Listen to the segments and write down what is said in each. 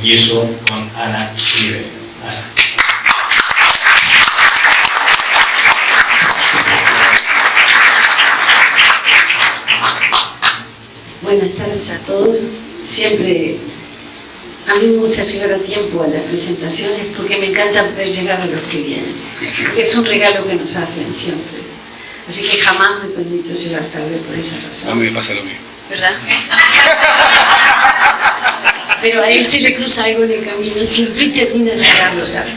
y eso con Ana Rivero. Ana. Buenas tardes a todos. Siempre a mí me gusta llegar a tiempo a las presentaciones porque me encanta ver llegar a los que vienen. Porque es un regalo que nos hacen siempre. Así que jamás me permito llegar tarde por esa razón. A mí me pasa lo mismo. ¿Verdad? Pero a él se le cruza algo en el camino, siempre termina llegando tarde.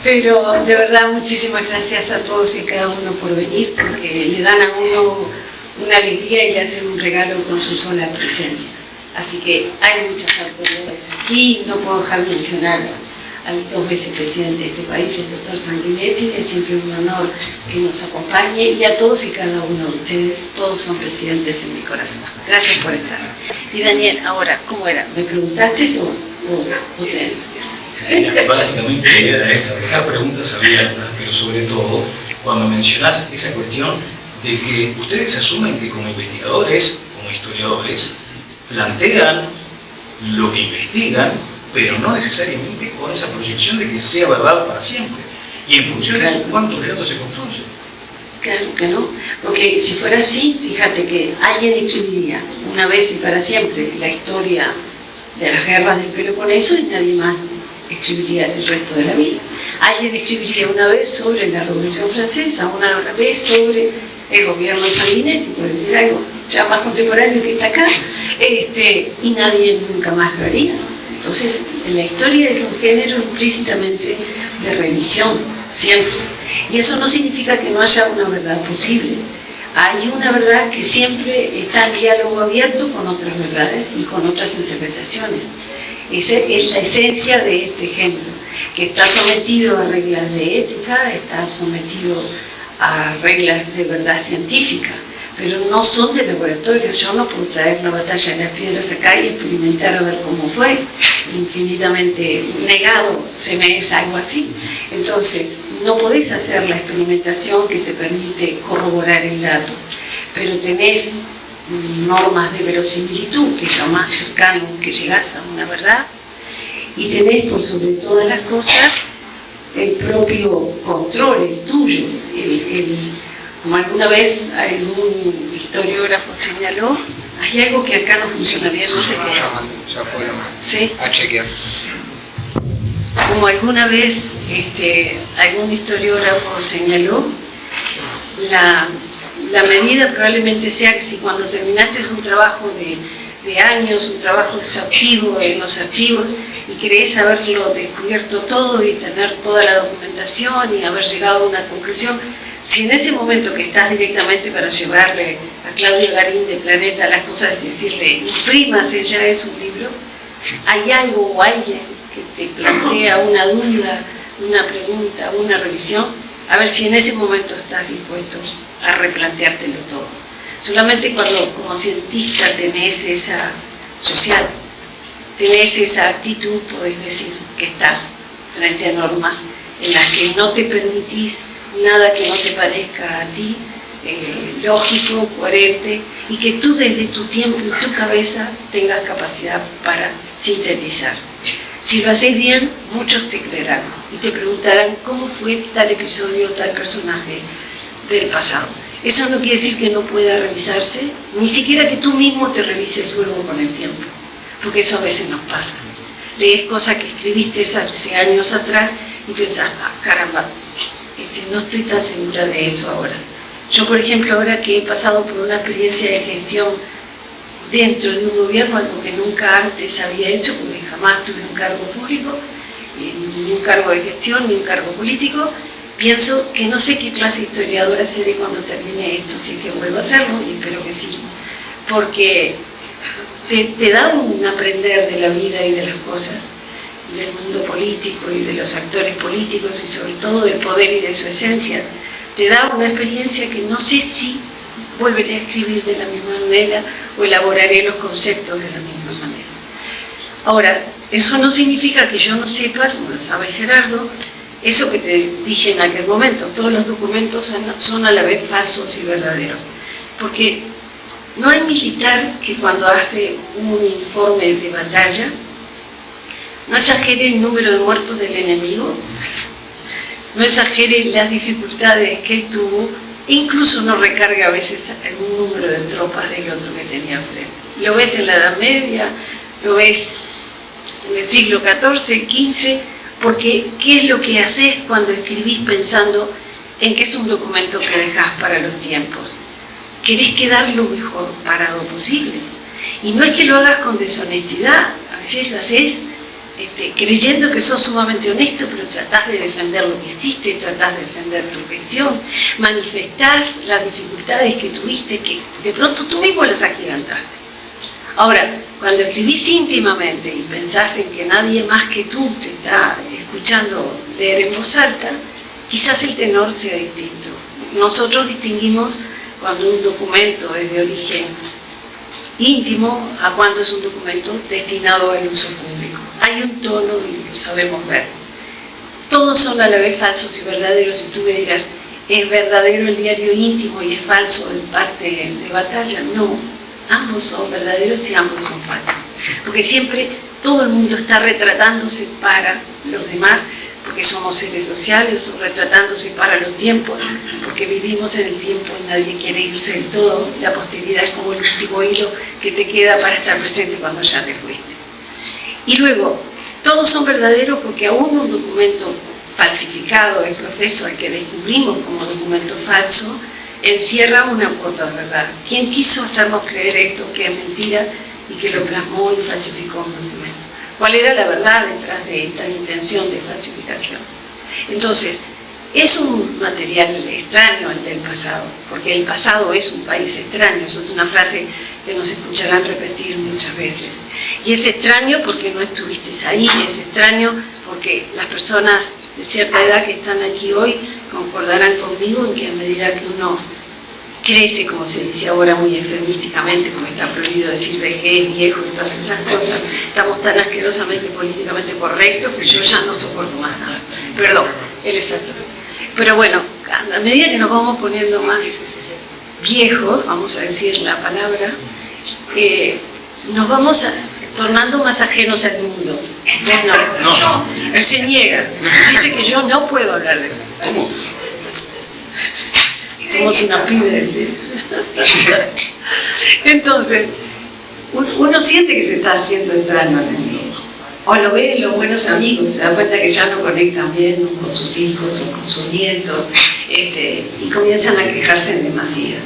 Pero de verdad muchísimas gracias a todos y cada uno por venir, porque le dan a uno una alegría y le hacen un regalo con su sola presencia. Así que hay muchas autoridades aquí, no puedo dejar de mencionar al 2 veces presidente de este país, el doctor Sanguinetti, es siempre un honor que nos acompañe, y a todos y cada uno de ustedes, todos son presidentes en mi corazón. Gracias por estar. Y Daniel, ahora, ¿cómo era? ¿Me preguntaste o te...? Básicamente la idea era esa, dejar preguntas abiertas, pero sobre todo cuando mencionás esa cuestión de que ustedes asumen que como investigadores, como historiadores, plantean lo que investigan, pero no necesariamente con esa proyección de que sea verdad para siempre. Y en función de eso, ¿cuántos relatos se construyen? Claro que no, porque si fuera así, fíjate que alguien escribiría una vez y para siempre la historia de las guerras del Peloponeso y nadie más escribiría el resto de la vida. Alguien escribiría una vez sobre la Revolución Francesa, una vez sobre el gobierno de Sanguinetti, por decir algo ya más contemporáneo que está acá, y nadie nunca más lo haría. Entonces, la historia es un género implícitamente de revisión, siempre. Y eso no significa que no haya una verdad posible. Hay una verdad que siempre está en diálogo abierto con otras verdades y con otras interpretaciones. Esa es la esencia de este género, que está sometido a reglas de ética, está sometido a reglas de verdad científica, pero no son de laboratorio. Yo no puedo traer la batalla de las piedras acá y experimentar a ver cómo fue. Infinitamente negado se me es algo así. Entonces, no podés hacer la experimentación que te permite corroborar el dato, pero tenés normas de verosimilitud, que es lo más cercano que llegás a una verdad, y tenés por sobre todas las cosas el propio control, el tuyo, como alguna vez algún historiógrafo señaló, hay algo que acá no funciona bien, no sé qué es. Ya fueron ¿Sí? a chequear. Como alguna vez algún historiógrafo señaló, la medida probablemente sea que si cuando terminaste un trabajo de años, un trabajo exhaustivo en los archivos, y crees haberlo descubierto todo y tener toda la documentación y haber llegado a una conclusión, si en ese momento que estás directamente para llevarle a Claudio Garín de Planeta las cosas y decirle, imprímase, ya es un libro, hay algo o alguien que te plantea una duda, una pregunta, una revisión, a ver si en ese momento estás dispuesto a replanteártelo todo. Solamente cuando como cientista tenés esa social, tenés esa actitud, podés decir que estás frente a normas en las que no te permitís nada que no te parezca a ti lógico, coherente, y que tú desde tu tiempo y tu cabeza tengas capacidad para sintetizar. Si lo haces bien, muchos te creerán y te preguntarán cómo fue tal episodio, tal personaje del pasado. Eso no quiere decir que no pueda revisarse, ni siquiera que tú mismo te revises luego con el tiempo, porque eso a veces nos pasa. Lees cosas que escribiste hace años atrás y piensas, caramba, no estoy tan segura de eso ahora. Yo, por ejemplo, ahora que he pasado por una experiencia de gestión dentro de un gobierno, algo que nunca antes había hecho, porque jamás tuve un cargo público, ni un cargo de gestión, ni un cargo político, pienso que no sé qué clase de historiadora seré cuando termine esto, si es que vuelvo a hacerlo, y espero que sí, porque te da un aprender de la vida y de las cosas, y del mundo político y de los actores políticos, y sobre todo del poder y de su esencia. Te da una experiencia que no sé si volveré a escribir de la misma manera o elaboraré los conceptos de la misma manera. Ahora, eso no significa que yo no sepa, como lo sabe Gerardo, eso que te dije en aquel momento. Todos los documentos son a la vez falsos y verdaderos, porque No hay militar que cuando hace un informe de batalla no exagere el número de muertos del enemigo, no exagere las dificultades que él tuvo, e incluso no recarga a veces algún número de tropas del otro que tenía enfrente. Lo ves en la Edad Media, lo ves en el siglo XIV, XV, porque ¿qué es lo que haces cuando escribís pensando en que es un documento que dejás para los tiempos? Querés quedar lo mejor parado posible. Y no es que lo hagas con deshonestidad, a veces lo haces creyendo que sos sumamente honesto, pero tratás de defender lo que hiciste, tratás de defender tu gestión, manifestás las dificultades que tuviste, que de pronto tú mismo las agigantaste. Ahora, cuando escribís íntimamente y pensás en que nadie más que tú te está escuchando leer en voz alta, quizás el tenor sea distinto. Nosotros distinguimos cuando un documento es de origen íntimo a cuando es un documento destinado al uso público. Hay un tono y lo sabemos ver. Todos son a la vez falsos y verdaderos. Si tú me dirás, ¿es verdadero el diario íntimo y es falso el parte de batalla? No, ambos son verdaderos y ambos son falsos. Porque siempre todo el mundo está retratándose para los demás, porque somos seres sociales, o retratándose para los tiempos, porque vivimos en el tiempo y nadie quiere irse del todo. La posteridad es como el último hilo que te queda para estar presente cuando ya te fuiste. Y luego, todos son verdaderos porque aún un documento falsificado, el proceso al que descubrimos como documento falso, encierra una cuota de verdad. ¿Quién quiso hacernos creer esto, que es mentira, y que lo plasmó y falsificó un documento? ¿Cuál era la verdad detrás de esta intención de falsificación? Entonces, es un material extraño el del pasado, porque el pasado es un país extraño. Eso es una frase que nos escucharán repetir muchas veces. Y es extraño porque no estuviste ahí, es extraño porque las personas de cierta edad que están aquí hoy concordarán conmigo en que a medida que uno crece, como se dice ahora muy eufemísticamente, porque está prohibido decir vejez, viejo y todas esas cosas, estamos tan asquerosamente políticamente correctos que yo ya no soporto más nada. Perdón, él es exactamente. Pero bueno, a medida que nos vamos poniendo más viejos, vamos a decir la palabra, nos vamos tornando más ajenos al mundo. No, él se niega, dice que yo no puedo hablar de él. ¿Cómo? Somos una pibes, ¿sí? Entonces, uno siente que se está haciendo extraño al mundo. O lo ve en los buenos amigos, se da cuenta que ya no conectan bien con sus hijos o con sus nietos, y comienzan a quejarse en demasía.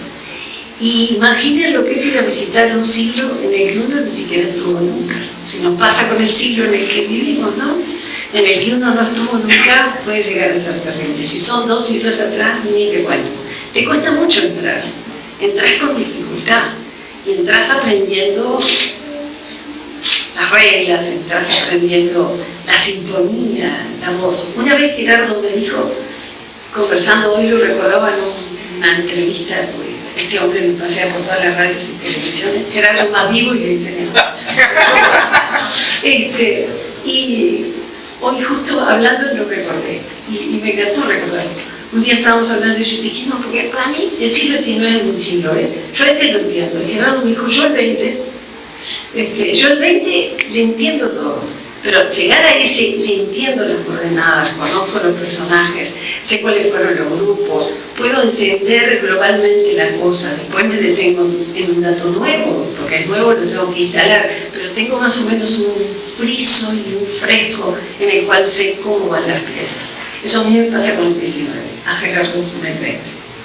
Y imaginen lo que es ir a visitar un siglo en el que uno ni siquiera estuvo nunca. Si nos pasa con el siglo en el que vivimos, ¿no? En el que uno no estuvo nunca, puede llegar a ser terrible. Si son 2 siglos atrás, ni te cuento. Te cuesta mucho entrar, entras con dificultad y entras aprendiendo las reglas, entras aprendiendo la sintonía, la voz. Una vez Gerardo me dijo, conversando hoy, lo recordaba en una entrevista, este hombre me pasea por todas las radios y televisiones, Gerardo es más vivo y le enseñó. Y hoy justo hablando lo recordé y me encantó recordarlo. Un día estábamos hablando y yo dije, no, porque para mí el siglo XIX es un siglo, yo ese lo entiendo. Y Gerardo me dijo, yo el XX le entiendo todo, pero llegar a ese, le entiendo las coordenadas, conozco los personajes, sé cuáles fueron los grupos, puedo entender globalmente la cosa, después me detengo en un dato nuevo, porque el nuevo lo tengo que instalar, pero tengo más o menos un friso y un fresco en el cual sé cómo van las piezas. Eso a mí me pasa con el 19, a Gerardo con el 20.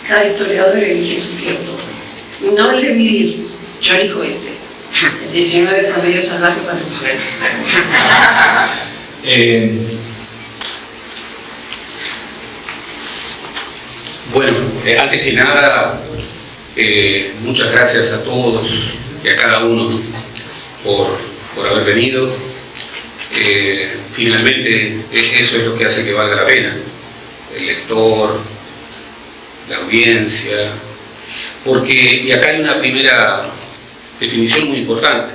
Cada historiador elige su tiempo. No el de vivir, yo elijo este. El 19 fue medio salvaje para la mujer. Bueno, antes que nada, muchas gracias a todos y a cada uno por haber venido. Finalmente eso es lo que hace que valga la pena, el lector, la audiencia, porque, y acá hay una primera definición muy importante,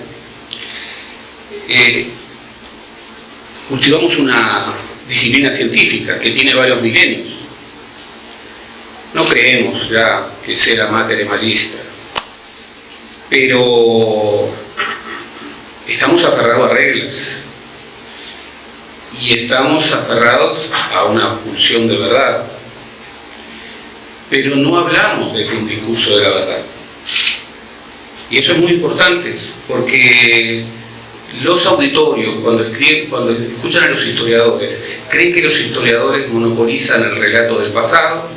cultivamos una disciplina científica que tiene varios milenios, no creemos ya que sea mater magistra, pero estamos aferrados a reglas y estamos aferrados a una pulsión de verdad, pero no hablamos de un discurso de la verdad. Y eso es muy importante, porque los auditorios, cuando escuchan a los historiadores, creen que los historiadores monopolizan el relato del pasado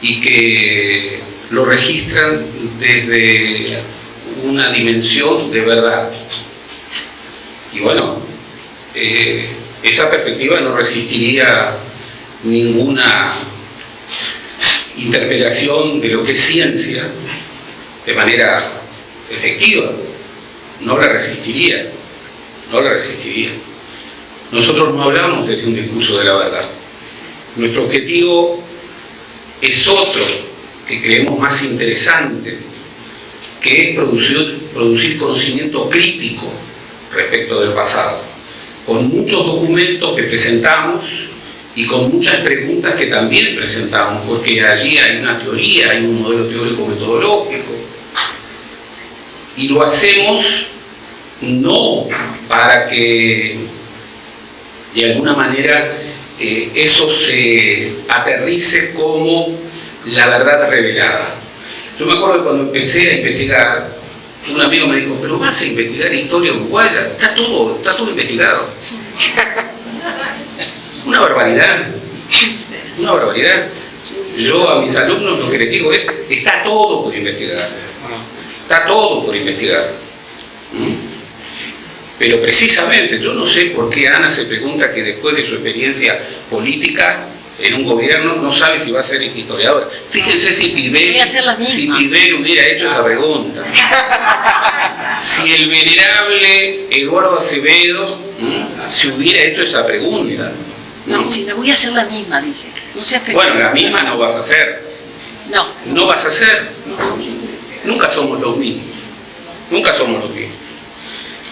y que lo registran desde una dimensión de verdad. Y bueno, esa perspectiva no resistiría ninguna interpelación de lo que es ciencia de manera efectiva. No la resistiría. Nosotros no hablamos desde un discurso de la verdad. Nuestro objetivo es otro, que creemos más interesante, que es producir conocimiento crítico respecto del pasado, con muchos documentos que presentamos y con muchas preguntas que también presentamos, porque allí hay una teoría, hay un modelo teórico metodológico, y lo hacemos no para que de alguna manera eso se aterrice como la verdad revelada. Yo me acuerdo que cuando empecé a investigar, un amigo me dijo, pero vas a investigar historia uruguaya, está todo investigado. Una barbaridad. Yo a mis alumnos lo que les digo es, está todo por investigar. Pero precisamente, yo no sé por qué Ana se pregunta que después de su experiencia política en un gobierno no sabe si va a ser historiadora. Fíjense si Pibel hubiera hecho esa pregunta. Si el venerable Eduardo Acevedo se hubiera hecho esa pregunta. No, si no voy a hacer la misma, dije. No seas pequeño. Bueno, la misma no vas a hacer. No vas a hacer. Nunca somos los mismos.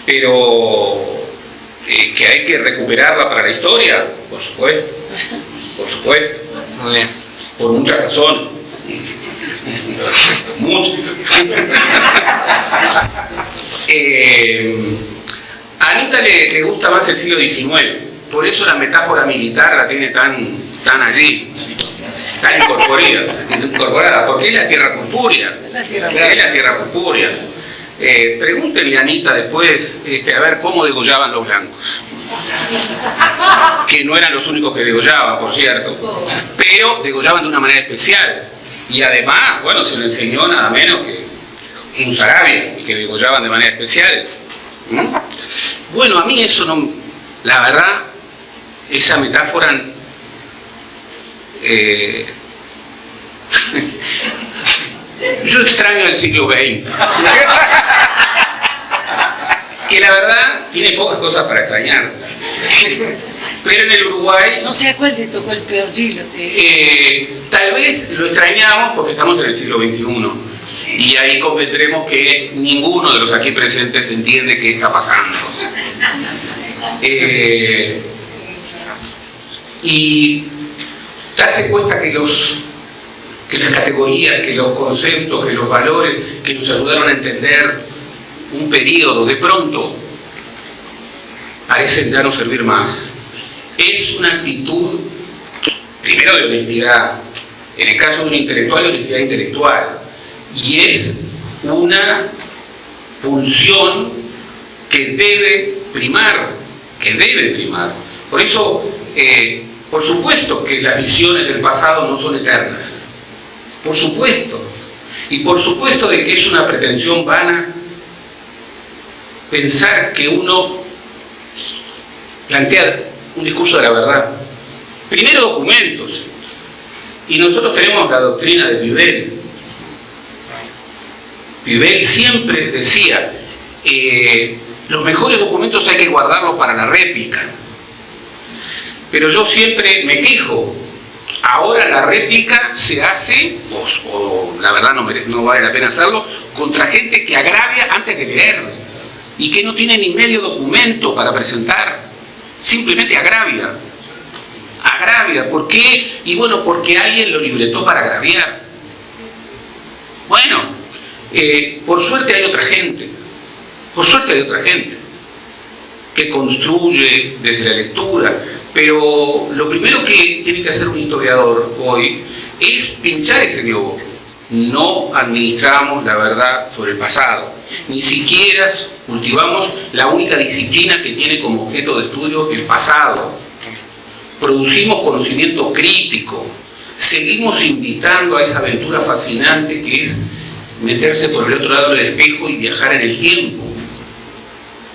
Pero que hay que recuperarla para la historia, por supuesto. Muy bien. Por muchas razones. Muchas. A Anita le gusta más el siglo XIX, por eso la metáfora militar la tiene tan allí, tan incorporada, porque es la tierra purpúrea. Pregúntenle a Anita después a ver cómo degollaban los blancos, que no eran los únicos que degollaban, por cierto, pero degollaban de una manera especial, y además, bueno, se lo enseñó nada menos que un Sarabia, que degollaban de manera especial. Bueno, a mí eso no, la verdad, esa metáfora yo extraño el siglo XX, que la verdad tiene pocas cosas para extrañar, pero en el Uruguay, no sé a cuál le tocó el peor siglo. Tal vez lo extrañamos porque estamos en el siglo XXI y ahí convendremos que ninguno de los aquí presentes entiende qué está pasando. Y darse cuenta que las categorías, que los conceptos, que los valores que nos ayudaron a entender un periodo, de pronto parecen ya no servir más. Es una actitud, primero, de honestidad, en el caso de un intelectual, de honestidad intelectual, y es una pulsión que debe primar. Por eso, por supuesto que las visiones del pasado no son eternas. Por supuesto. Y por supuesto de que es una pretensión vana pensar que uno plantea un discurso de la verdad. Primero, documentos. Y nosotros tenemos la doctrina de Pibel. Pibel siempre decía, los mejores documentos hay que guardarlos para la réplica. Pero yo siempre me quejo. Ahora la réplica se hace, o la verdad no vale la pena hacerlo, contra gente que agravia antes de leer y que no tiene ni medio documento para presentar. Simplemente agravia. ¿Por qué? Y bueno, porque alguien lo libretó para agraviar. Bueno, Por suerte hay otra gente, que construye desde la lectura, pero lo primero que tiene que hacer un historiador hoy es pinchar ese globo. No administramos la verdad sobre el pasado, ni siquiera cultivamos la única disciplina que tiene como objeto de estudio el pasado. Producimos conocimiento crítico, seguimos invitando a esa aventura fascinante que es meterse por el otro lado del espejo y viajar en el tiempo.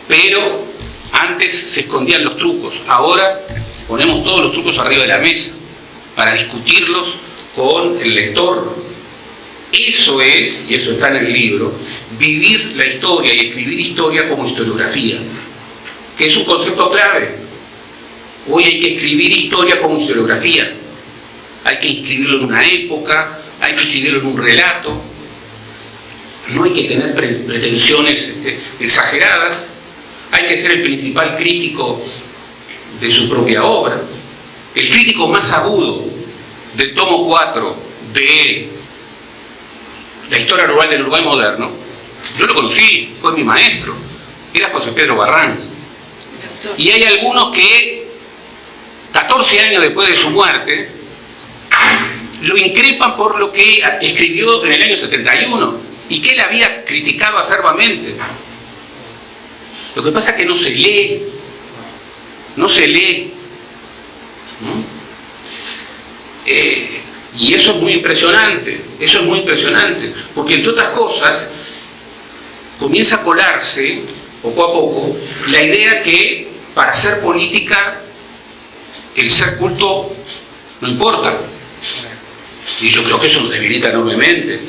Pero antes se escondían los trucos, ahora ponemos todos los trucos arriba de la mesa para discutirlos con el lector. Eso es, y eso está en el libro, vivir la historia y escribir historia como historiografía, que es un concepto clave. Hoy hay que escribir historia como historiografía. Hay que inscribirlo en una época, hay que escribirlo en un relato. No hay que tener pretensiones exageradas. Hay que ser el principal crítico de su propia obra. El crítico más agudo del tomo 4 de la historia rural del Uruguay moderno, yo lo conocí, fue mi maestro, era José Pedro Barranz. Y hay algunos que 14 años después de su muerte lo increpan por lo que escribió en el año 71 y que él había criticado acerbamente. Lo que pasa es que no se lee, ¿no? Y eso es muy impresionante, porque entre otras cosas comienza a colarse poco a poco la idea que para hacer política el ser culto no importa. Y yo creo que eso nos debilita enormemente.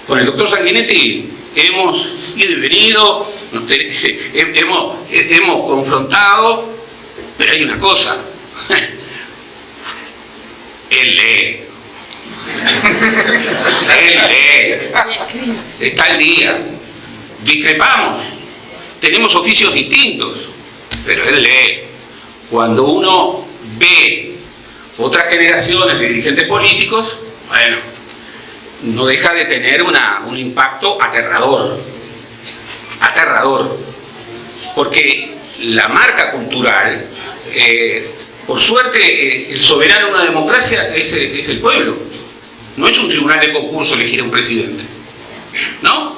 Con el doctor Sanguinetti hemos ido y venido, hemos confrontado, pero hay una cosa, él lee, está al día, discrepamos, tenemos oficios distintos, pero él lee. Cuando uno ve otras generaciones de dirigentes políticos, bueno, no deja de tener un impacto aterrador, porque la marca cultural, por suerte, el soberano de una democracia es el pueblo, no es un tribunal de concurso elegir a un presidente, ¿no?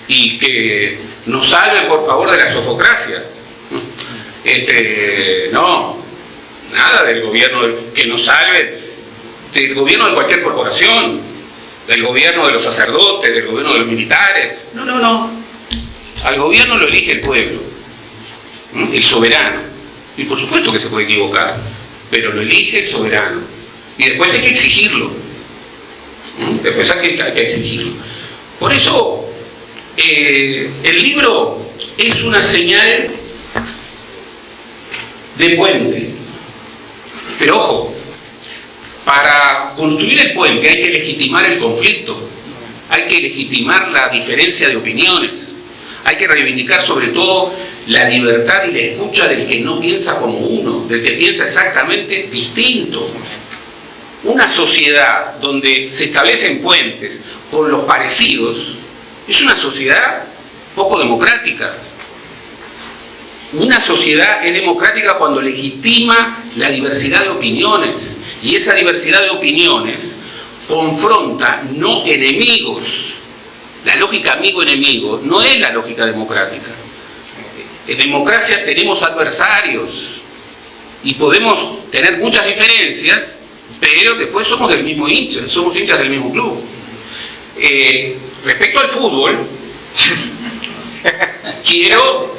Y que nos salve por favor de la sofocracia, no, nada del gobierno, que nos salve del gobierno de cualquier corporación, del gobierno de los sacerdotes, del gobierno de los militares. No. Al gobierno lo elige el pueblo, el soberano. Y por supuesto que se puede equivocar, pero lo elige el soberano. Y después hay que exigirlo. Por eso, el libro es una señal de puente. Pero ojo, para construir el puente hay que legitimar el conflicto, hay que legitimar la diferencia de opiniones, hay que reivindicar sobre todo la libertad y la escucha del que no piensa como uno, del que piensa exactamente distinto. Una sociedad donde se establecen puentes con los parecidos es una sociedad poco democrática. Una sociedad es democrática cuando legitima la diversidad de opiniones, y esa diversidad de opiniones confronta, no enemigos. La lógica amigo-enemigo no es la lógica democrática. En democracia tenemos adversarios y podemos tener muchas diferencias, pero después somos del mismo hincha, somos hinchas del mismo club. Respecto al fútbol, quiero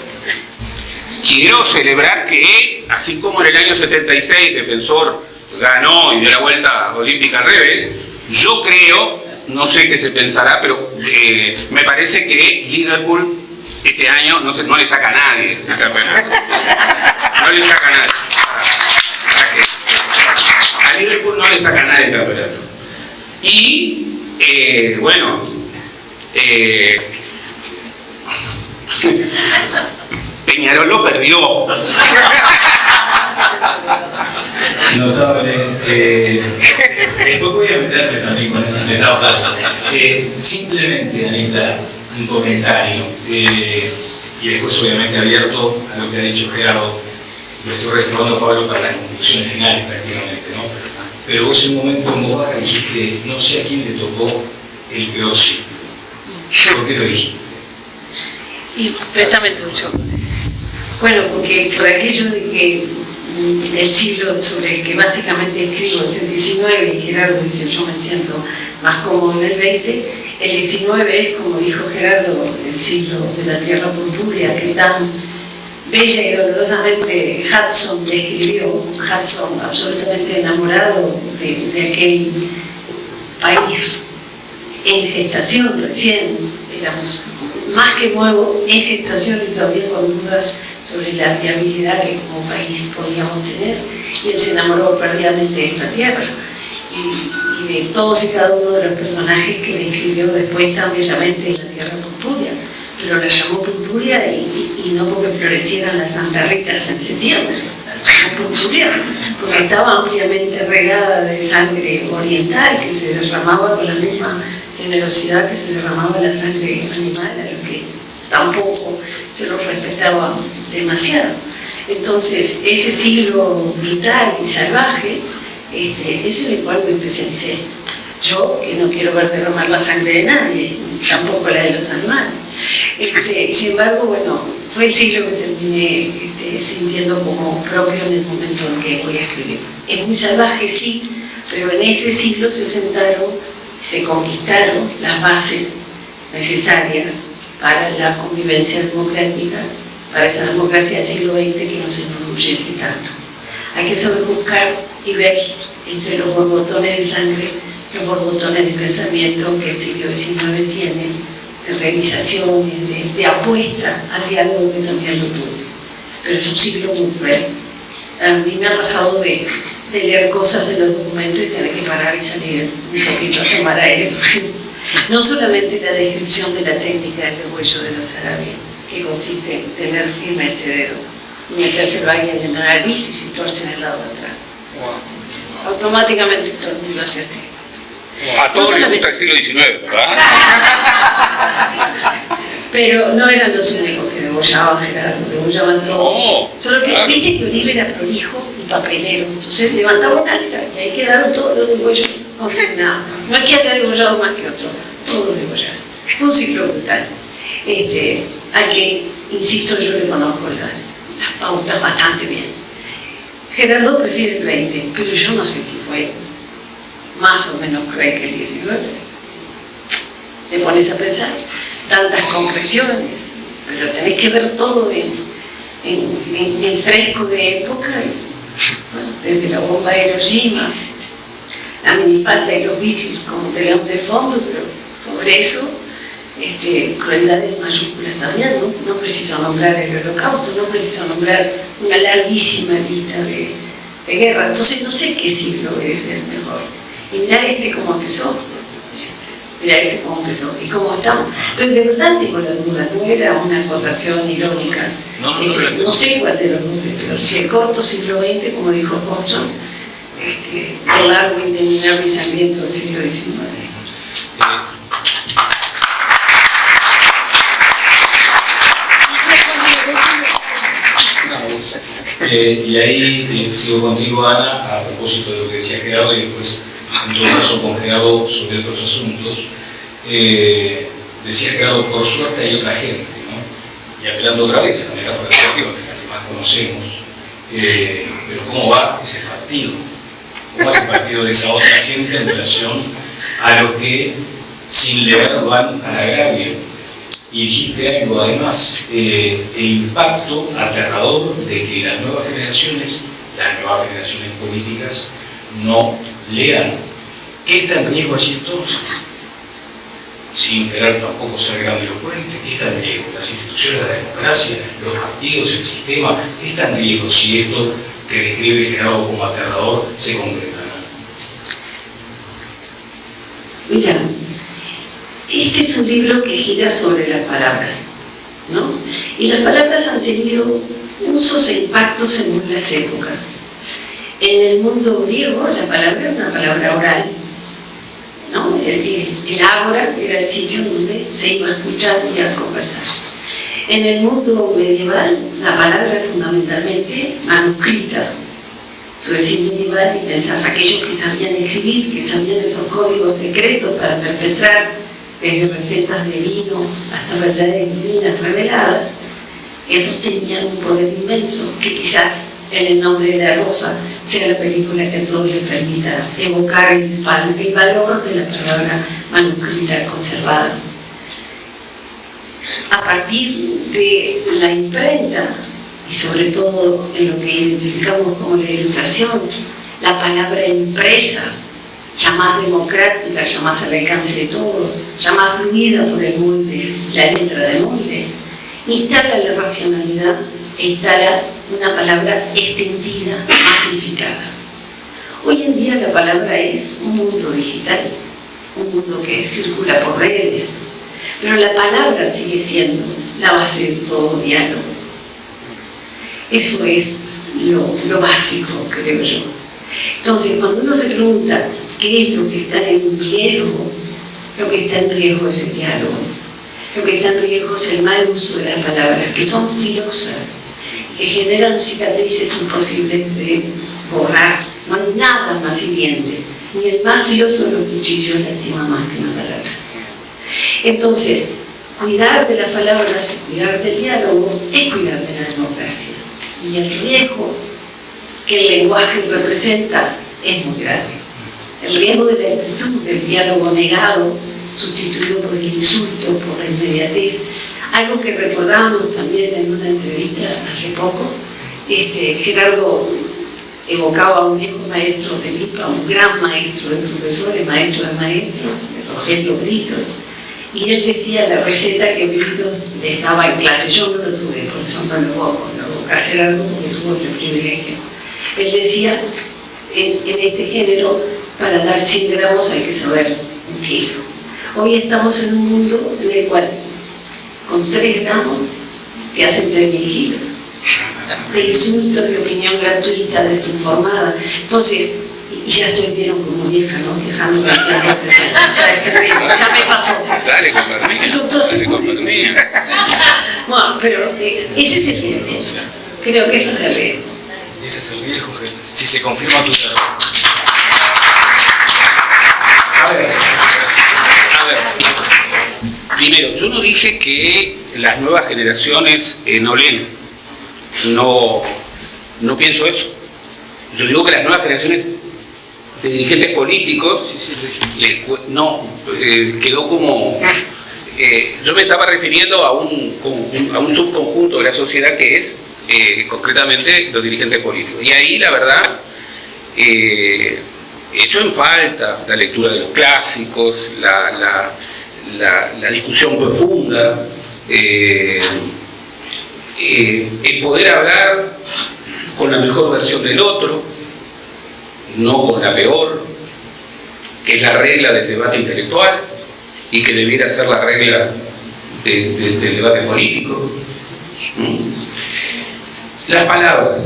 celebrar que, así como en el año 76 Defensor ganó y dio la vuelta olímpica al revés, yo creo, no sé qué se pensará, pero me parece que Liverpool este año no le saca a nadie. No le saca a nadie. A Liverpool no le saca a nadie el campeonato. Y, Peñarol lo perdió. Notable. Después voy a meterme también con esas metáforas. Simplemente, Anita, un comentario. Y después, obviamente, abierto a lo que ha dicho Gerardo. Lo estoy reservando a Pablo para las conclusiones finales, prácticamente, ¿no? Pero vos en un momento en voz baja dijiste, no sé a quién le tocó el peor siglo. ¿Por qué lo dijiste? Y préstame mucho. Bueno, porque por aquello de que el siglo sobre el que básicamente escribo es el 19 y Gerardo dice yo me siento más cómodo en el 20, el 19 es, como dijo Gerardo, el siglo de la tierra purpúrea que tan bella y dolorosamente Hudson describió, Hudson absolutamente enamorado de aquel país en gestación recién, éramos más que nuevo en gestación y todavía con dudas sobre la viabilidad que como país podíamos tener, y él se enamoró perdidamente de esta tierra y de todos y cada uno de los personajes que describió después tan bellamente en la tierra purpúrea, pero la llamó purpúrea y no porque florecieran las santarritas en septiembre, la llamó purpúrea porque estaba ampliamente regada de sangre oriental que se derramaba con la misma generosidad que se derramaba la sangre animal, a lo que tampoco se lo respetaba demasiado. Entonces, ese siglo brutal y salvaje es en el cual me especialicé. Yo, que no quiero ver derramar la sangre de nadie, tampoco la de los animales. Sin embargo, bueno, fue el siglo que terminé sintiendo como propio en el momento en que voy a escribir. Es muy salvaje, sí, pero en ese siglo se conquistaron las bases necesarias para la convivencia democrática, para esa democracia del siglo XX que nos enorgullece tanto. Hay que saber buscar y ver entre los borbotones de sangre, los borbotones de pensamiento que el siglo XIX tiene, de realización, de apuesta al diálogo que también lo tuvo. Pero es un siglo muy cruel. A mí me ha pasado de leer cosas en los documentos y tener que parar y salir un poquito a tomar aire. No solamente la descripción de la técnica del degüello de la Sarabia, que consiste en tener firme este dedo y metérselo ahí en la nariz y situarse en el lado de atrás. Wow. Automáticamente todo el mundo hace así. A todos les gusta el siglo XIX, ¿verdad? Pero no eran los únicos que degollaban, Gerardo, degollaban todos. Solo que viste que Uribe era prolijo y papelero, entonces levantaban acta y ahí quedaron todos los degollos. O sea, nada, no es que haya degollado más que otro, todos degollaron. Fue un ciclo brutal, al que, insisto, yo le conozco las pautas bastante bien. Gerardo prefiere el 20, pero yo no sé si fue más o menos cruel que el 19. Te pones a pensar, tantas concreciones, pero tenés que ver todo en fresco de época, bueno, desde la bomba de Hiroshima, la minifalda y los Beatles como telón de fondo, pero sobre eso, crueldades mayúsculas también, ¿no? No preciso nombrar el Holocausto, no preciso nombrar una larguísima lista de guerra. Entonces no sé qué siglo es el mejor. Y mirá cómo empezó. Mirá cómo empezó y cómo estamos. Entonces de verdad tengo la duda, no era una acotación irónica. No sé cuál de los dos es peor. Si el corto siglo XX, como dijo Hobson, el largo, interminable y sangriento del siglo XIX. Y ahí sigo contigo, Ana, a propósito de lo que decía Gerardo y después en todo caso con Gerardo sobre otros asuntos. Decía Gerardo, por suerte hay otra gente, ¿no? Y apelando otra vez a la metáfora deportiva, que es la que más conocemos, pero ¿cómo va ese partido? ¿Cómo va ese partido de esa otra gente en relación a los que sin leer van al agravio? Y dijiste algo además, el impacto aterrador de que las nuevas generaciones políticas no lean. ¿Qué está en riesgo allí entonces? Sin querer tampoco ser grandilocuente, ¿qué está en riesgo? Las instituciones de la democracia, los partidos, el sistema, ¿qué está en riesgo si esto que describe Gerardo como aterrador se concretará? Mira, este es un libro que gira sobre las palabras, ¿no? Y las palabras han tenido usos e impactos según las épocas. En el mundo griego la palabra era una palabra oral, ¿no? El ágora era el sitio donde se iba a escuchar y a conversar. En el mundo medieval la palabra es fundamentalmente manuscrita. Tú decís medieval y pensás aquellos que sabían escribir, que sabían esos códigos secretos para perpetrar, desde recetas de vino hasta verdades divinas reveladas. Esos tenían un poder inmenso, que quizás en El nombre de la rosa sea la película que a todos les permita evocar el valor de la palabra manuscrita conservada. A partir de la imprenta, y sobre todo en lo que identificamos como la ilustración, la palabra impresa, ya más democrática, ya más al alcance de todos, ya más fluida por el molde, la letra del molde, instala la racionalidad e instala una palabra extendida, masificada. Hoy en día la palabra es un mundo digital, un mundo que circula por redes, pero la palabra sigue siendo la base de todo diálogo. Eso es lo básico, creo yo. Entonces, cuando uno se pregunta qué es lo que está en riesgo, lo que está en riesgo es el diálogo. Lo que está en riesgo es el mal uso de las palabras, que son filosas, que generan cicatrices imposibles de borrar. No hay nada más hiriente, ni el más filoso de los cuchillos lastima más que una palabra. Entonces, cuidar de las palabras, cuidar del diálogo, es cuidar de la democracia. Y el riesgo que el lenguaje representa es muy grave. El riesgo de la actitud del diálogo negado, sustituido por el insulto, por la inmediatez, algo que recordábamos también en una entrevista hace poco. Gerardo evocaba a un viejo maestro de Lipa, un gran maestro de profesores, maestro de maestros, de Rogelio Britos, y él decía la receta que Britos les daba en clase. Yo no lo tuve, por eso no lo evoco, lo evoca Gerardo porque tuvo ese privilegio. Él decía, en este género, para dar 100 gramos hay que saber 1 kilo. Hoy estamos en un mundo en el cual con 3 gramos te hacen 3.000 kilos de insultos, de opinión gratuita, desinformada. Entonces, y ya estoy, vieron como vieja, ¿no? Quejándome de ya es terrible, ya me pasó. Dale, compadre, dale, compadre. Bueno, pero ese es el riesgo. Creo que ese es el riesgo. Ese es el riesgo, si se confirma tu error. A ver, primero, yo no dije que las nuevas generaciones no leen, no pienso eso. Yo digo que las nuevas generaciones de dirigentes políticos quedó como... yo me estaba refiriendo a un subconjunto de la sociedad que es concretamente los dirigentes políticos. Y ahí, la verdad, echó en falta la lectura de los clásicos, la discusión profunda, el poder hablar con la mejor versión del otro, no con la peor, que es la regla del debate intelectual y que debiera ser la regla del debate político. Las palabras.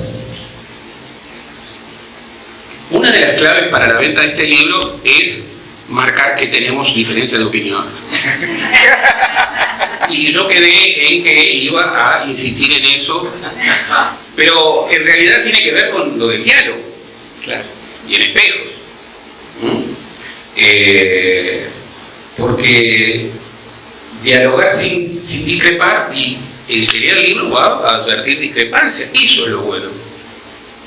Una de las claves para la venta de este libro es marcar que tenemos diferencia de opinión. Y yo quedé en que iba a insistir en eso, pero en realidad tiene que ver con lo del diálogo. Claro. Y en espejos. Porque dialogar sin discrepar, y el que lea el libro va a advertir discrepancias. Eso es lo bueno.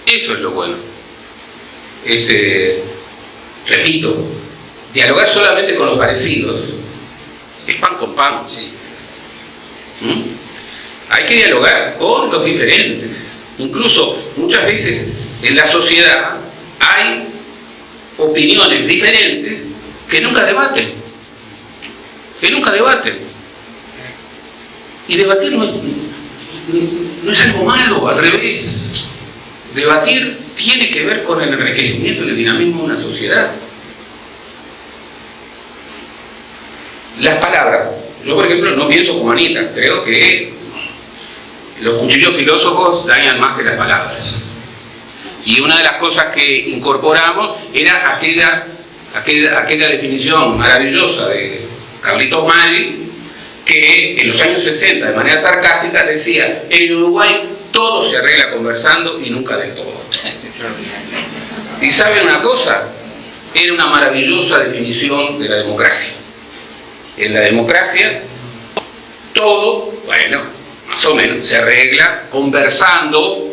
Eso es lo bueno. Repito, dialogar solamente con los parecidos es pan con pan. Sí. Hay que dialogar con los diferentes. Incluso muchas veces en la sociedad hay opiniones diferentes que nunca debaten. Y debatir no es algo malo, al revés. Debatir tiene que ver con el enriquecimiento y el dinamismo de una sociedad. Las palabras. Yo, por ejemplo, no pienso como Anita. Creo que los cuchillos filósofos dañan más que las palabras. Y una de las cosas que incorporamos era aquella definición maravillosa de Carlitos Maggi, que en los años 60, de manera sarcástica, decía: en Uruguay todo se arregla conversando y nunca del todo. ¿Y saben una cosa? Era una maravillosa definición de la democracia. En la democracia, todo, bueno, más o menos, se arregla conversando,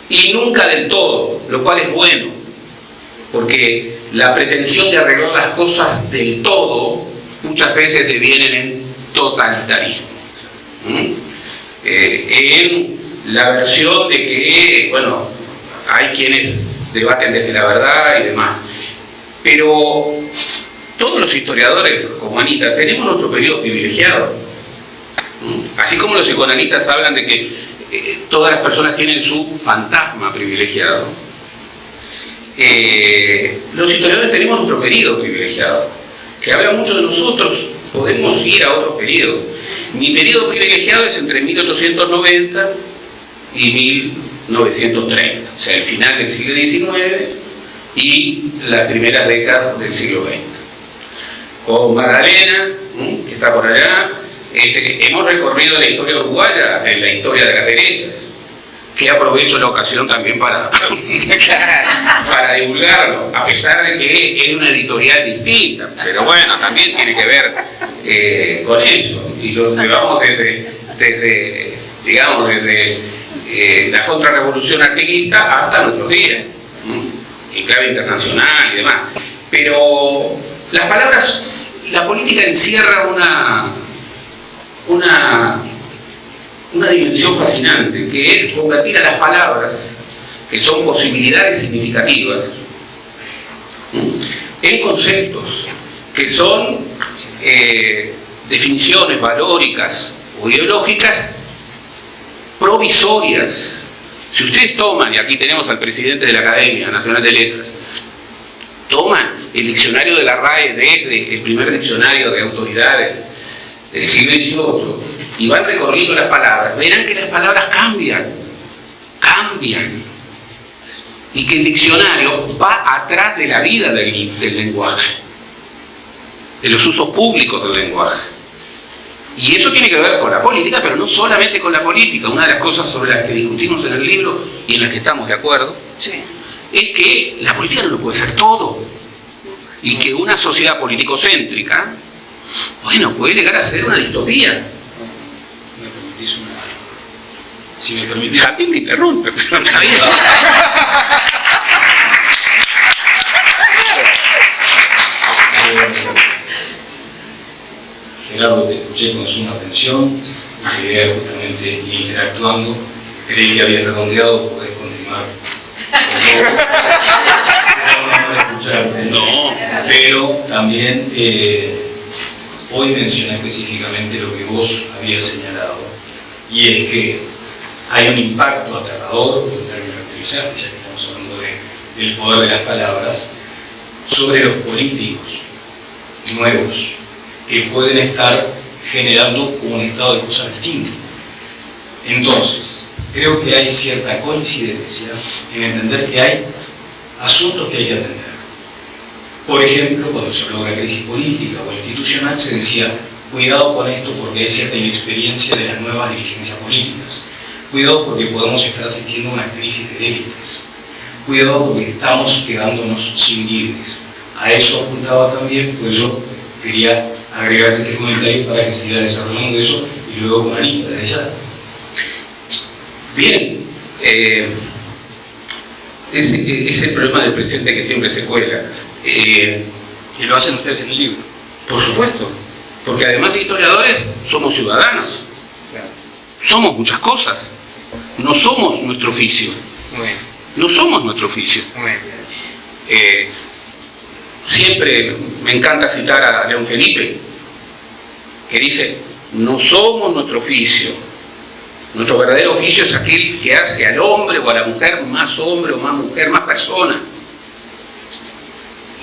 y nunca del todo, lo cual es bueno, porque la pretensión de arreglar las cosas del todo muchas veces devienen en totalitarismo. En la versión de que, bueno, hay quienes debaten desde la verdad y demás, pero todos los historiadores, como Anita, tenemos nuestro periodo privilegiado. Así como los psicoanalistas hablan de que todas las personas tienen su fantasma privilegiado, los historiadores tenemos nuestro periodo privilegiado, que habla mucho de nosotros. Podemos ir a otros periodos. Mi periodo privilegiado es entre 1890 y 1930, o sea, el final del siglo XIX y las primeras décadas del siglo XX. Con Magdalena, que está por allá, hemos recorrido la historia uruguaya en la historia de las derechas, que aprovecho la ocasión también para divulgarlo, a pesar de que es una editorial distinta, pero bueno, también tiene que ver con eso, y lo llevamos desde la contrarrevolución artiguista hasta nuestros días, en clave internacional y demás. Pero las palabras, la política encierra una dimensión fascinante, que es convertir a las palabras, que son posibilidades significativas, en conceptos, que son definiciones valóricas o ideológicas provisorias. Si ustedes toman, y aquí tenemos al presidente de la Academia Nacional de Letras, toman el diccionario de la RAE desde el primer diccionario de autoridades del siglo XVIII y van recorriendo las palabras, verán que las palabras cambian, y que el diccionario va atrás de la vida del lenguaje, de los usos públicos del lenguaje. Y eso tiene que ver con la política, pero no solamente con la política. Una de las cosas sobre las que discutimos en el libro y en las que estamos de acuerdo, sí, es que la política no lo puede ser todo, y que una sociedad politicocéntrica, bueno, puede llegar a ser una distopía. Si me permitís. También me interrumpe, pero está bien. Gerardo, te escuché con suma atención y quería justamente ir interactuando. Creí que había redondeado, podés continuar. Será un honor escucharte. No. Pero también hoy mencioné específicamente lo que vos habías señalado, y es que hay un impacto aterrador, en términos caracterizados, ya que estamos hablando del poder de las palabras, sobre los políticos nuevos, que pueden estar generando un estado de cosas distinto. Entonces, creo que hay cierta coincidencia en entender que hay asuntos que hay que atender. Por ejemplo, cuando se habló de la crisis política o institucional, se decía: cuidado con esto porque hay cierta inexperiencia de las nuevas dirigencias políticas. Cuidado porque podemos estar asistiendo a una crisis de élites. Cuidado porque estamos quedándonos sin líderes. A eso apuntaba también, pues yo quería agregar este comentario para que siga desarrollando eso, y luego con Anita, desde ya. Bien, es el problema del presente que siempre se cuela. Y lo hacen ustedes en el libro. Por supuesto, porque además de historiadores, somos ciudadanos. Somos muchas cosas. No somos nuestro oficio. No somos nuestro oficio. Siempre me encanta citar a León Felipe, que dice: no somos nuestro oficio. Nuestro verdadero oficio es aquel que hace al hombre o a la mujer más hombre o más mujer, más persona.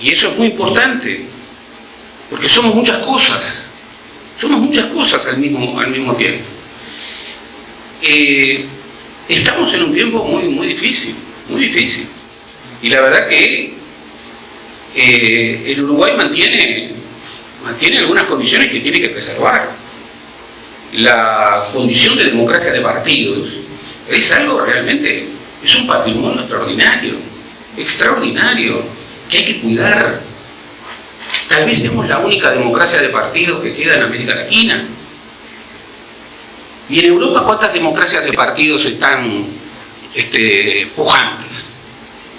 Y eso es muy importante, porque somos muchas cosas al mismo tiempo. estamos en un tiempo muy difícil, muy difícil. Y la verdad que el Uruguay mantiene algunas condiciones que tiene que preservar. La condición de democracia de partidos es algo realmente, es un patrimonio extraordinario, que hay que cuidar. Tal vez seamos la única democracia de partidos que queda en América Latina. Y en Europa, ¿cuántas democracias de partidos están pujantes?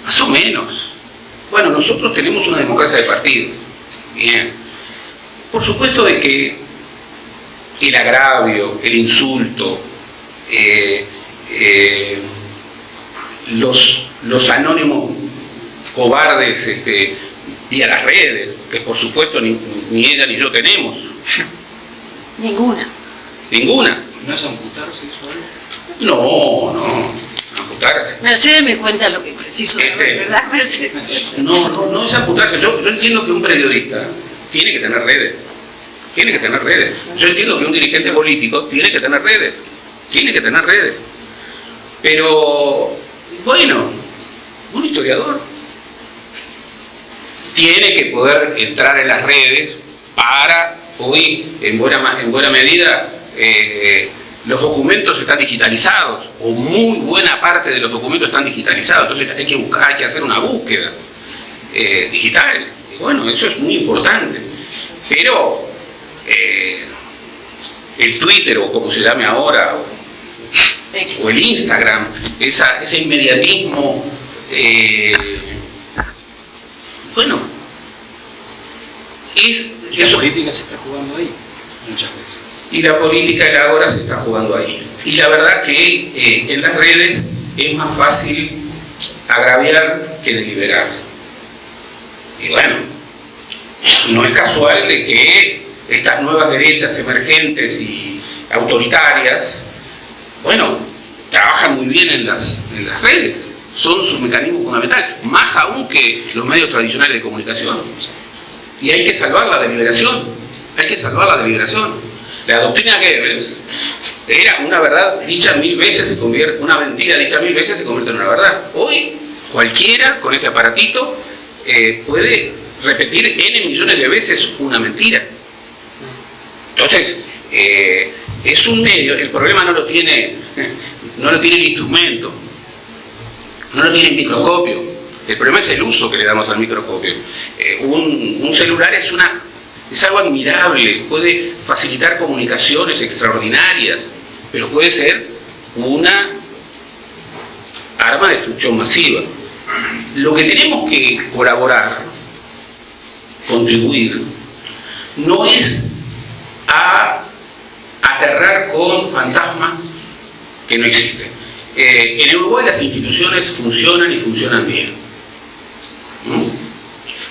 Más o menos. Bueno, nosotros tenemos una democracia de partidos. Bien. Por supuesto de que el agravio, el insulto, los anónimos cobardes vía las redes, que por supuesto ni ella ni yo tenemos. Ninguna. Ninguna. ¿No es amputarse eso? No, amputarse. Mercedes me cuenta lo que preciso, ¿verdad, Mercedes? No es amputarse. Yo entiendo que un periodista tiene que tener redes. Tiene que tener redes. Yo entiendo que un dirigente político tiene que tener redes. Tiene que tener redes. Pero, bueno, un historiador tiene que poder entrar en las redes para, hoy, en buena medida, los documentos están digitalizados, o muy buena parte de los documentos están digitalizados, entonces hay que hacer una búsqueda digital. Y bueno, eso es muy importante. Pero el Twitter, o como se llame ahora, o el Instagram, ese inmediatismo, bueno, la política se está jugando ahí, muchas veces. Y la política de ahora se está jugando ahí. Y la verdad que en las redes es más fácil agraviar que deliberar. Y bueno, no es casual de que estas nuevas derechas emergentes y autoritarias, bueno, trabajan muy bien en las redes, son su mecanismo fundamental, más aún que los medios tradicionales de comunicación. Y hay que salvar la deliberación, hay que salvar la deliberación. La doctrina Goebbels era una verdad dicha 1000 veces, una mentira dicha 1000 veces se convierte en una verdad. Hoy cualquiera con este aparatito puede repetir n millones de veces una mentira. Entonces, es un medio, el problema no lo tiene el instrumento, no lo tiene el microscopio, el problema es el uso que le damos al microscopio. Un celular es algo admirable, puede facilitar comunicaciones extraordinarias, pero puede ser una arma de destrucción masiva. Lo que tenemos que colaborar, contribuir, no es a aterrar con fantasmas que no existen. En Uruguay las instituciones funcionan y funcionan bien.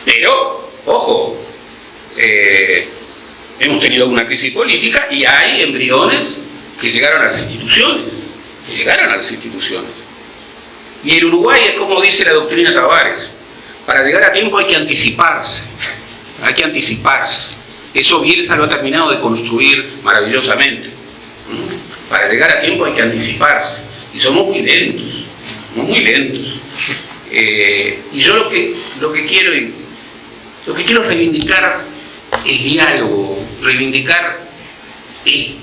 Pero, ojo, hemos tenido una crisis política y hay embriones que llegaron a las instituciones. Y el Uruguay es como dice la doctrina Tavares: para llegar a tiempo hay que anticiparse. Eso Bielsa lo ha terminado de construir maravillosamente. Para llegar a tiempo hay que anticiparse. Y somos muy lentos. Y yo lo que quiero es reivindicar el diálogo, reivindicar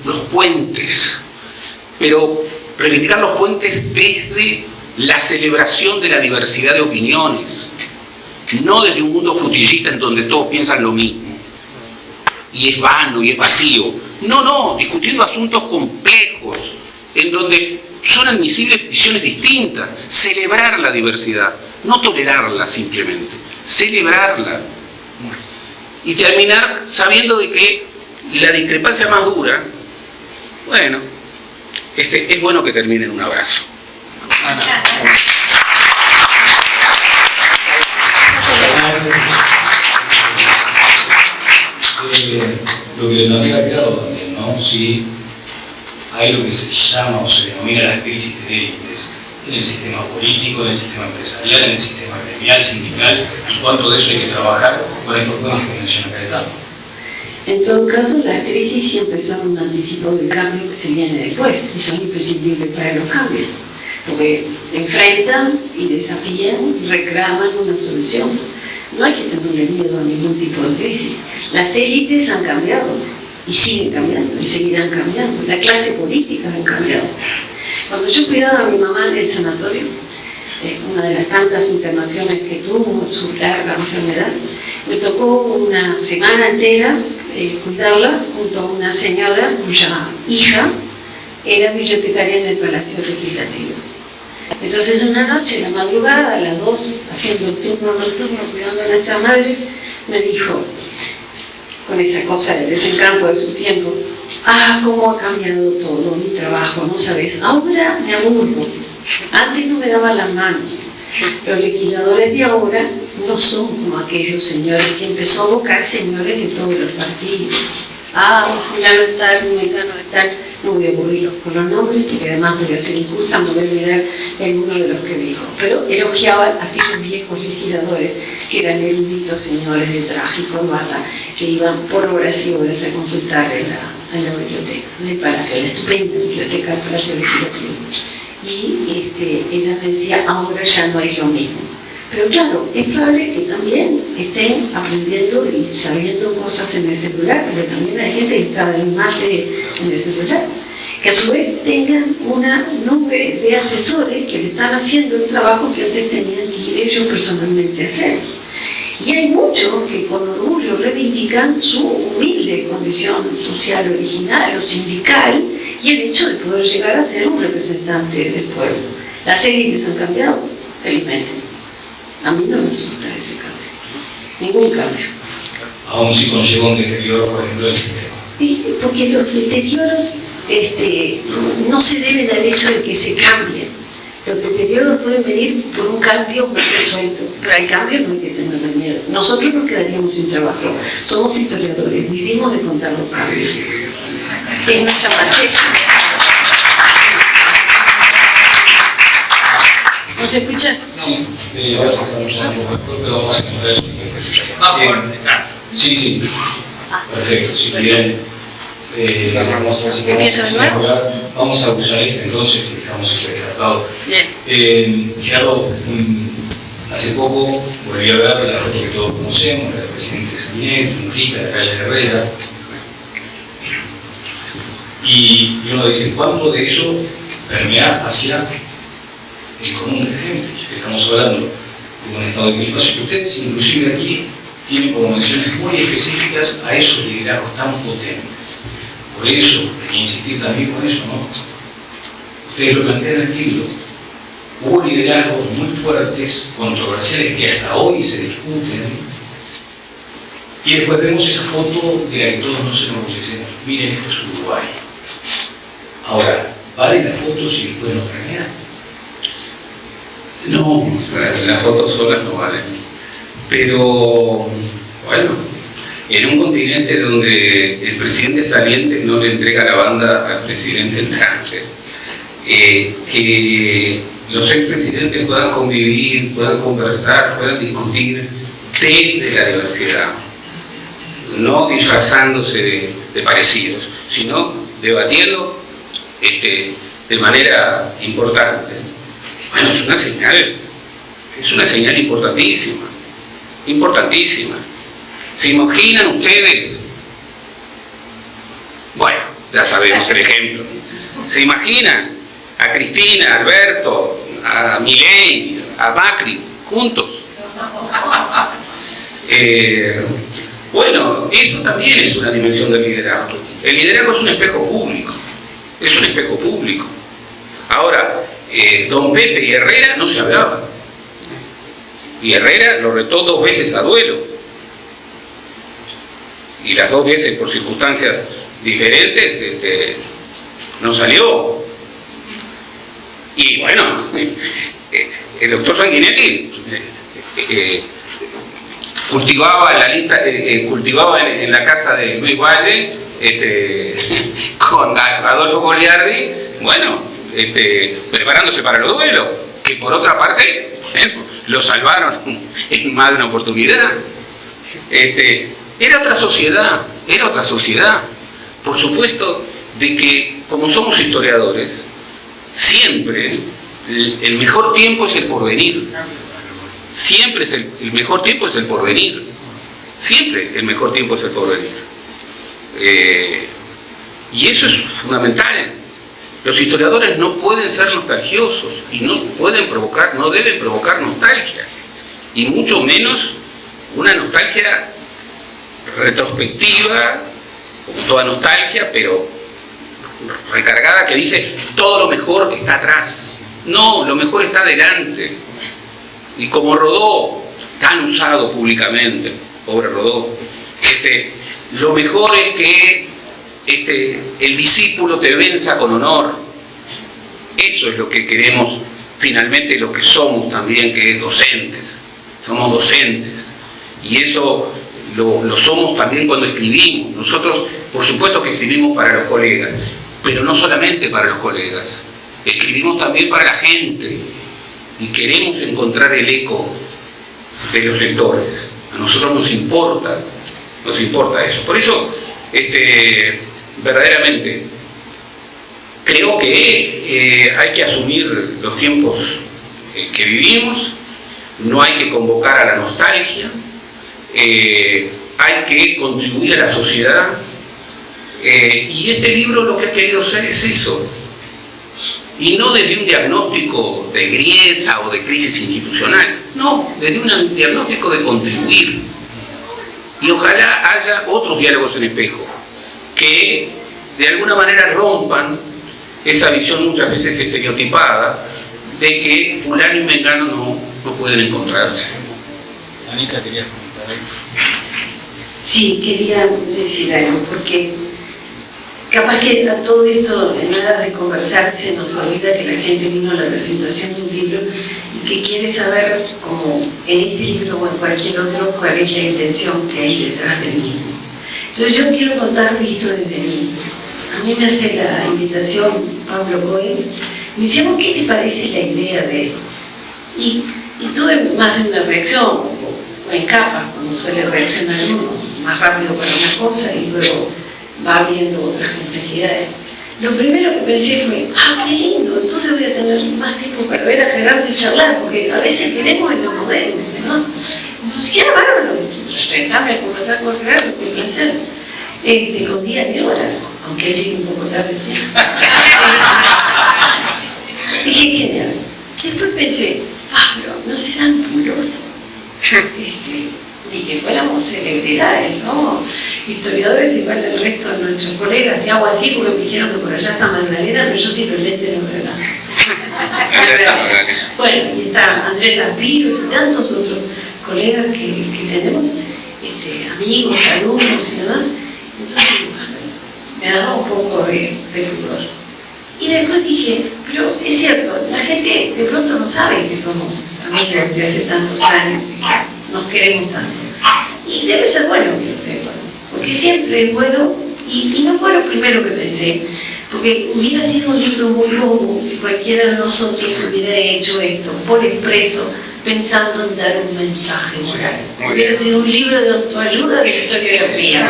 los puentes, pero reivindicar los puentes desde la celebración de la diversidad de opiniones, no desde un mundo frutillista en donde todos piensan lo mismo y es vano y es vacío. No, discutiendo asuntos complejos en donde son admisibles visiones distintas. Celebrar la diversidad, no tolerarla simplemente, celebrarla. Y terminar sabiendo de que la discrepancia más dura, bueno, es bueno que termine en un abrazo. Lo que le plantea claro también, ¿no? Si hay lo que se llama o se denomina las crisis de élites en el sistema político, en el sistema empresarial, en el sistema gremial, sindical, y cuánto de eso hay que trabajar con estos puntos que menciona Cayetano. En todo caso, las crisis siempre son un anticipo del cambio que se viene después y son imprescindibles para los cambios, porque enfrentan y desafían y reclaman una solución. No hay que tenerle miedo a ningún tipo de crisis. Las élites han cambiado y siguen cambiando y seguirán cambiando. La clase política ha cambiado. Cuando yo cuidaba a mi mamá en el sanatorio, una de las tantas internaciones que tuvo su larga enfermedad, me tocó una semana entera cuidarla junto a una señora cuya hija era bibliotecaria en el Palacio Legislativo. Entonces una noche, la madrugada, a las 2, haciendo el turno nocturno, cuidando a nuestra madre, me dijo, con esa cosa del desencanto de su tiempo, cómo ha cambiado todo mi trabajo, ¿no sabes? Ahora me aburro. Antes no me daban las manos. Los legisladores de ahora no son como aquellos señores que empezó a abocar señores de todos los partidos. Fulano de tal, mecano de tal. No voy a aburrirlos con los nombres, porque además voy a ser injusta, no voy a olvidar alguno de los que dijo. Pero elogiaba a aquellos viejos legisladores que eran eruditos señores de traje y corbata, que iban por horas y horas a consultar en la biblioteca del Palacio, la estupenda biblioteca del Palacio Legislativo. Y ella me decía, ahora ya no es lo mismo. Pero claro, es probable que también estén aprendiendo y sabiendo cosas en el celular, porque también hay gente que cada vez más lee en el celular, que a su vez tengan una nube de asesores que le están haciendo el trabajo que antes tenían que ir ellos personalmente a hacer. Y hay muchos que con orgullo reivindican su humilde condición social original o sindical y el hecho de poder llegar a ser un representante del pueblo. Las élites han cambiado, felizmente. A mí no me asusta ese cambio, ningún cambio. Aún si conlleva un deterioro, por ejemplo, del sistema. Porque los deterioros no se deben al hecho de que se cambien. Los deterioros pueden venir por un cambio más resuelto, pero al cambio no hay que tenerle miedo. Nosotros nos quedaríamos sin trabajo, somos historiadores, vivimos de contar los cambios. Es nuestra materia. ¿No se escucha? Sí, ahora estamos un poco mejor, pero vamos a encontrar eso. Sí, perfecto. Si quieren, vamos a usar este entonces y dejamos ese descartado. Bien. Gerardo, hace poco volví a ver la foto que todos conocemos, la del presidente Sanguinetti, Mujica, de la calle Herrera. Y uno dice, ¿cuánto de eso permea hacia el común de gente? Que estamos hablando de un estado de equipación que ustedes inclusive aquí tienen como menciones muy específicas a esos liderazgos tan potentes. Por eso, hay que insistir también con eso, ¿no? Ustedes lo plantean en el libro. Hubo liderazgos muy fuertes, controversiales, que hasta hoy se discuten. Y después vemos esa foto de la que todos nos enorgullecemos. Miren, esto es Uruguay. Ahora, ¿vale la foto si después nos premian? No, las fotos solas no valen. Pero, bueno, en un continente donde el presidente saliente no le entrega la banda al presidente entrante, que los expresidentes puedan convivir, puedan conversar, puedan discutir desde la diversidad, no disfrazándose de parecidos, sino debatiendo de manera importante. Bueno, es una señal importantísima, importantísima. ¿Se imaginan ustedes? Bueno, ya sabemos el ejemplo. ¿Se imaginan a Cristina, a Alberto, a Milei, a Macri, juntos? Bueno, eso también es una dimensión del liderazgo. El liderazgo es un espejo público. Es un espejo público. Ahora, don Pepe y Herrera no se hablaban. Y Herrera lo retó 2 veces a duelo. Y las 2 veces, por circunstancias diferentes, no salió. Y bueno, el doctor Sanguinetti cultivaba en la lista, cultivaba en la casa de Luis Valle con Adolfo Goliardi, bueno, preparándose para los duelos, que por otra parte lo salvaron en más de una oportunidad. Era otra sociedad. era otra sociedad. Por supuesto de que, como somos historiadores, siempre el mejor tiempo es el porvenir. Siempre el mejor tiempo es el porvenir. Siempre el mejor tiempo es el porvenir. Y eso es fundamental. Los historiadores no pueden ser nostalgiosos y no deben provocar nostalgia. Y mucho menos una nostalgia retrospectiva, como toda nostalgia, pero recargada, que dice todo lo mejor está atrás. No, lo mejor está adelante. Y como Rodó, tan usado públicamente, pobre Rodó, lo mejor es que el discípulo te venza con honor. Eso es lo que queremos finalmente, lo que somos también, que es docentes. Somos docentes. Y eso lo somos también cuando escribimos. Nosotros, por supuesto que escribimos para los colegas, pero no solamente para los colegas. Escribimos también para la gente. Y queremos encontrar el eco de los lectores. A nosotros nos importa eso. Por eso, verdaderamente, creo que hay que asumir los tiempos que vivimos, no hay que convocar a la nostalgia, hay que contribuir a la sociedad, y este libro lo que ha querido ser es eso, y no desde un diagnóstico de grieta o de crisis institucional, no, desde un diagnóstico de contribuir. Y ojalá haya otros diálogos en espejo que de alguna manera rompan esa visión muchas veces estereotipada de que fulano y mengano no pueden encontrarse. Anita, ¿querías comentar algo? Sí, quería decir algo, porque capaz que a todo esto, en aras de conversar, se nos olvida que la gente vino a la presentación de un libro y que quiere saber, como en este libro o en cualquier otro, cuál es la intención que hay detrás del mismo. Entonces yo quiero contarte esto desde mí. A mí me hace la invitación Pablo Cohen, me dice, ¿qué te parece la idea de...? Y tuve más de una reacción, o en capas, como suele reaccionar uno, más rápido para una cosa y luego va viendo otras complejidades. Lo primero que pensé fue, qué lindo, entonces voy a tener más tiempo para ver a Gerardo y charlar, porque a veces queremos en lo moderno, ¿no? Si era bárbaro, sentarme a conversar con Gerardo, qué placer, con día y hora, aunque él llegue un poco tarde. Dije, genial. Después pensé, pero no serán purosos. Ni que fuéramos celebridades, somos historiadores igual al resto de nuestros colegas, y hago así porque me dijeron que por allá está Magdalena, pero yo simplemente no veo nada. Bueno, y está Andrés Aspiros y tantos otros colegas que tenemos, amigos, alumnos y demás. Entonces, me daba un poco de pudor. Y después dije, pero es cierto, la gente de pronto no sabe que somos amigos de hace tantos años, que nos queremos tanto. Y debe ser bueno que lo sepan, porque siempre es bueno, y no fue lo primero que pensé, porque hubiera sido un libro muy bobo si cualquiera de nosotros hubiera hecho esto por expreso, pensando en dar un mensaje moral. Hubiera sido un libro de autoayuda de historiografía.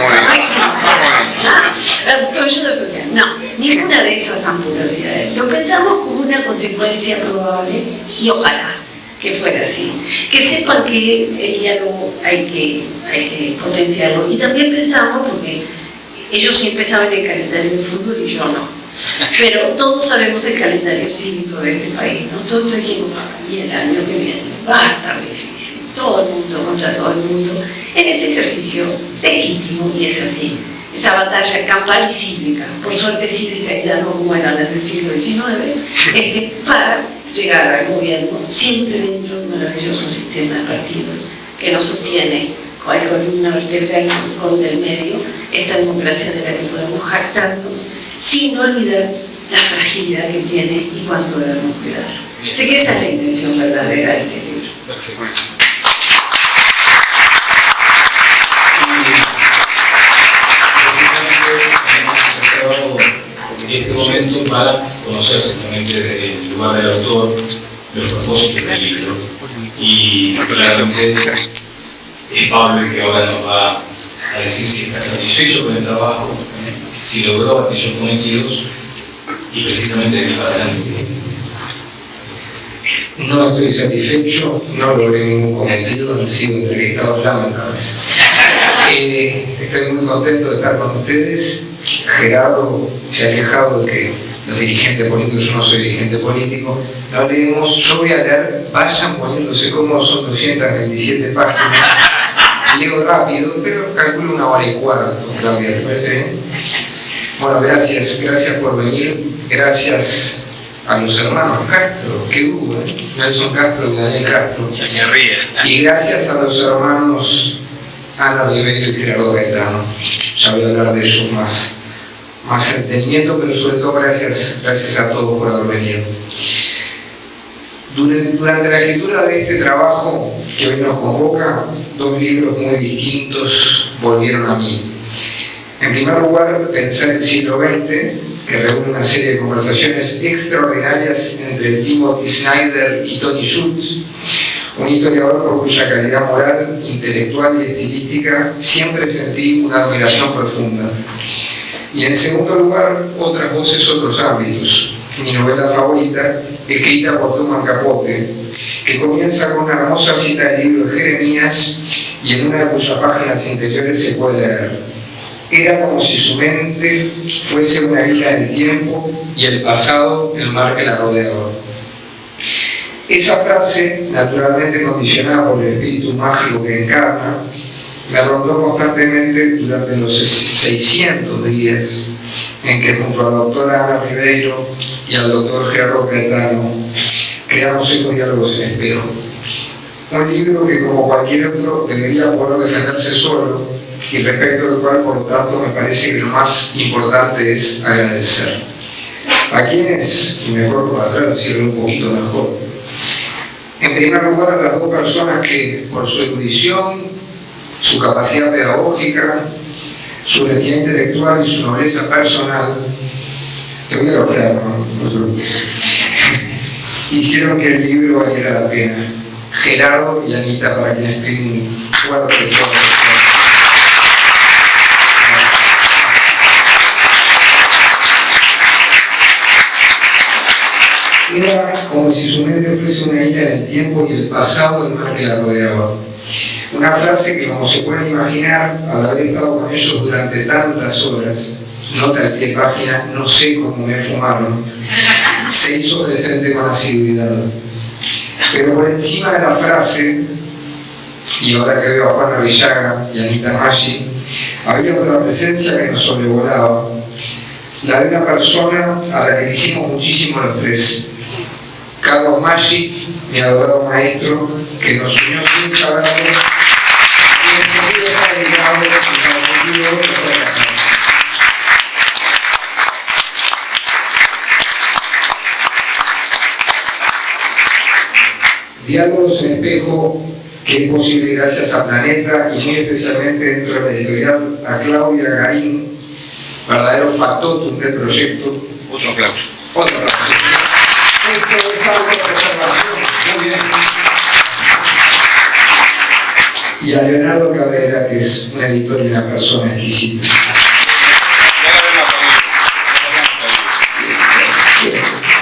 Autoayuda social. No, ninguna de esas ampulosidades. Lo pensamos como una consecuencia probable, y ojalá que fuera así. Que sepan que el diálogo hay que potenciarlo. Y también pensamos, porque ellos siempre saben el calendario del fútbol y yo no. Pero todos sabemos el calendario cívico de este país, ¿no? Todos dijimos, y el año que viene va a estar difícil, todo el mundo contra todo el mundo, en ese ejercicio legítimo, y es así, esa batalla campal y cívica, por suerte cívica ya no como era la del siglo XIX, para llegar al gobierno, siempre dentro de un maravilloso sistema de partidos que nos sostiene con la columna vertebral con del medio, esta democracia de la que podemos jactarnos, sin olvidar la fragilidad que tiene y cuánto debemos cuidar. Sé que esa es la intención verdadera de este libro. Perfecto. En este momento para conocer exactamente desde el lugar del autor los propósitos del libro, y claramente es Pablo el que ahora nos va a decir si está satisfecho con el trabajo, si logró aquellos cometidos y precisamente de aquí para adelante. No estoy satisfecho, no logré ningún cometido, han sido entrevistados lamentables. Estoy muy contento de estar con ustedes. Gerardo se ha quejado de que los dirigentes políticos, yo no soy dirigente político, no leemos, yo voy a leer, vayan poniéndose cómodos, son 227 páginas, leo rápido, pero calculo 1 hora y cuarto, Claudia, ¿te parece bien? Bueno, gracias por venir, gracias a los hermanos Castro, que hubo, Nelson Castro y Daniel Castro, y gracias a los hermanos Ana Ribeiro y Gerardo Gaetano. Ya voy a hablar de ellos más entendimiento, pero sobre todo gracias a todos por haber venido. Durante la escritura de este trabajo que hoy nos convoca, 2 libros muy distintos volvieron a mí. En primer lugar, Pensar el siglo XX, que reúne una serie de conversaciones extraordinarias entre Timothy Snyder y Tony Schultz, un historiador por cuya calidad moral, intelectual y estilística siempre sentí una admiración profunda. Y en segundo lugar, Otras voces, otros ámbitos, mi novela favorita, escrita por Truman Capote, que comienza con una hermosa cita del libro de Jeremías y en una de cuyas páginas interiores se puede leer: era como si su mente fuese una isla en el tiempo y el pasado el mar que la rodeaba. Esa frase, naturalmente condicionada por el espíritu mágico que encarna, me rondó constantemente durante los 600 días en que junto a la doctora Ana Ribeiro y al doctor Gerardo Gaetano creamos estos diálogos en espejo. Un libro que, como cualquier otro, debería poder defenderse solo y respecto del cual, por lo tanto, me parece que lo más importante es agradecer. ¿A quiénes? Y mejor por atrás decirlo un poquito mejor. En primer lugar, a las 2 personas que, por su erudición, su capacidad pedagógica, su honestidad intelectual y su nobleza personal, te voy a lograr, no te preocupes, hicieron que el libro valiera la pena. Gerardo y Anita, para quienes pido un fuerte aplauso. Era como si su mente fuese una isla en el tiempo y el pasado el mar que la rodeaba. Una frase que, como se pueden imaginar, al haber estado con ellos durante tantas horas, nota al pie de página, no sé cómo me fumaron, se hizo presente con asiduidad. Pero por encima de la frase, y ahora que veo a Juana Villaga y a Anita Maggi, había otra presencia que nos sobrevolaba, la de una persona a la que hicimos muchísimo los 3. Carlos Maggi, mi adorado maestro, que nos unió sin saberlo, y el futuro está dedicado al motivo de otra. Diálogos en espejo, que es posible gracias a Planeta y muy especialmente dentro de la editorial a Claudia Garín, verdadero factotum del proyecto. Otro aplauso. Otro aplauso. Esto es autopreservación. Muy bien. Y a Leonardo Cabrera, que es un editor y una persona exquisita.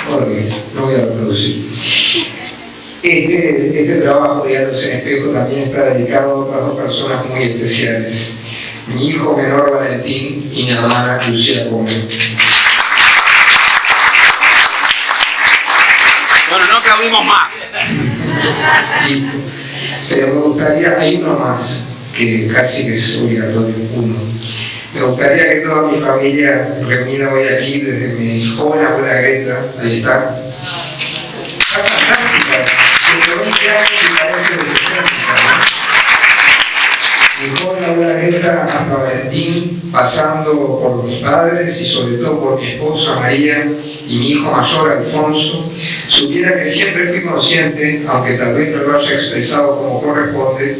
Porque no voy a reproducir. Este trabajo de Diálogos en Espejo también está dedicado a otras 2 personas muy especiales. Mi hijo menor Valentín y mi hermana Lucía Gómez. Bueno, no cabimos más. Pero me gustaría, hay uno más, que casi que es obligatorio, uno. Me gustaría que toda mi familia reunida hoy aquí, desde mi joven abuela Greta, ahí está. Está fantástica, 120 años y parece de 60. Mi joven abuela Greta hasta Valentín, pasando por mis padres y sobre todo por mi esposa María y mi hijo mayor Alfonso, supiera que siempre fui consciente, aunque tal vez no lo haya expresado como corresponde,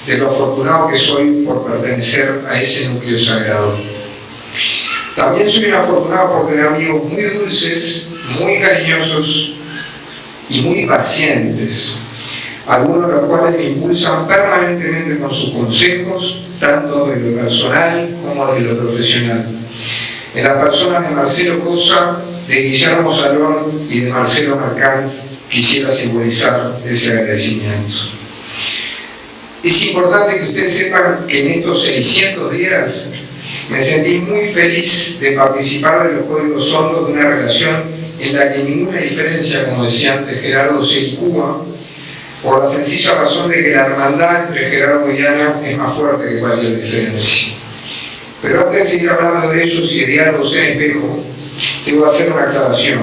de lo afortunado que soy por pertenecer a ese núcleo sagrado. También soy un afortunado por tener amigos muy dulces, muy cariñosos y muy pacientes. algunos de los cuales me impulsan permanentemente con sus consejos, tanto de lo personal como de lo profesional. En las personas de Marcelo Cosa, de Guillermo Salón y de Marcelo Mercant, quisiera simbolizar ese agradecimiento. Es importante que ustedes sepan que en estos 600 días me sentí muy feliz de participar de los códigos hondos de una relación en la que ninguna diferencia, como decía antes Gerardo, se incúa, por la sencilla razón de que la hermandad entre Gerardo y Ana es más fuerte que cualquier diferencia. Pero antes de seguir hablando de ellos y de diálogos en espejo, debo hacer una aclaración.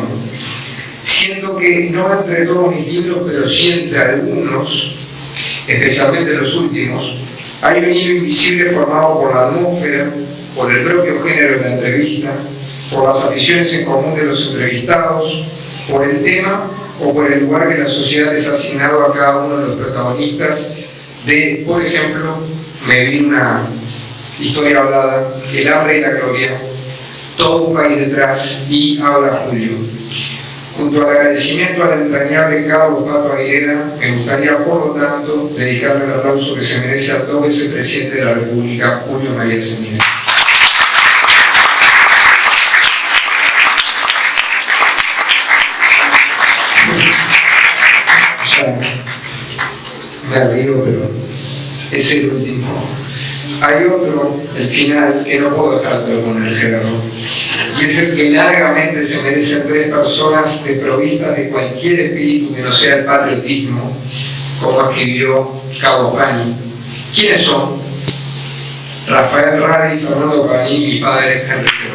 Siento que no entre todos mis libros, pero sí entre algunos, especialmente los últimos, hay un hilo invisible formado por la atmósfera, por el propio género de la entrevista, por las aficiones en común de los entrevistados, por el tema o por el lugar que la sociedad les ha asignado a cada uno de los protagonistas de, por ejemplo, me vi una historia hablada, El hambre y la gloria, Todo un país detrás y Habla Julio. Junto al agradecimiento al entrañable cabo Pato Aguilera, me gustaría, por lo tanto, dedicarle el aplauso que se merece al 2 veces presidente de la República, Julio María Semínez. Me alegro, pero es el último. Hay otro, el final, que no puedo dejar de poner, Gerardo, y es el que largamente se merecen 3 personas desprovistas de cualquier espíritu que no sea el patriotismo, como escribió Cabo Pani. ¿Quiénes son? Rafael Radi, Fernando Pani y mi padre Enrique.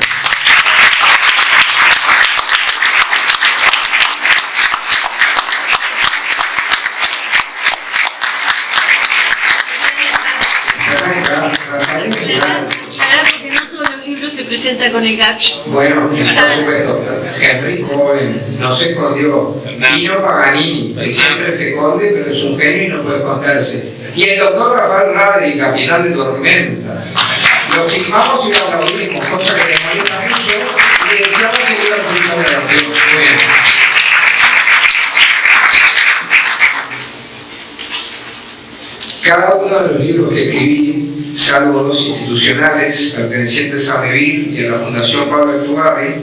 Porque no todos los libros se presentan con el caption. Bueno, por supuesto, Enrico no se escondió. Pino Paganini, que siempre se esconde, pero es un genio y no puede esconderse. Y el doctor Rafael Radi, capitán de Tormentas. Lo filmamos y lo aplaudimos, cosa que le molesta mucho, y le deseamos que diga la grabación. Muy bien. Cada uno de los libros que escribí, salvo 2 institucionales pertenecientes a MEVIR y a la Fundación Pablo Echugarri,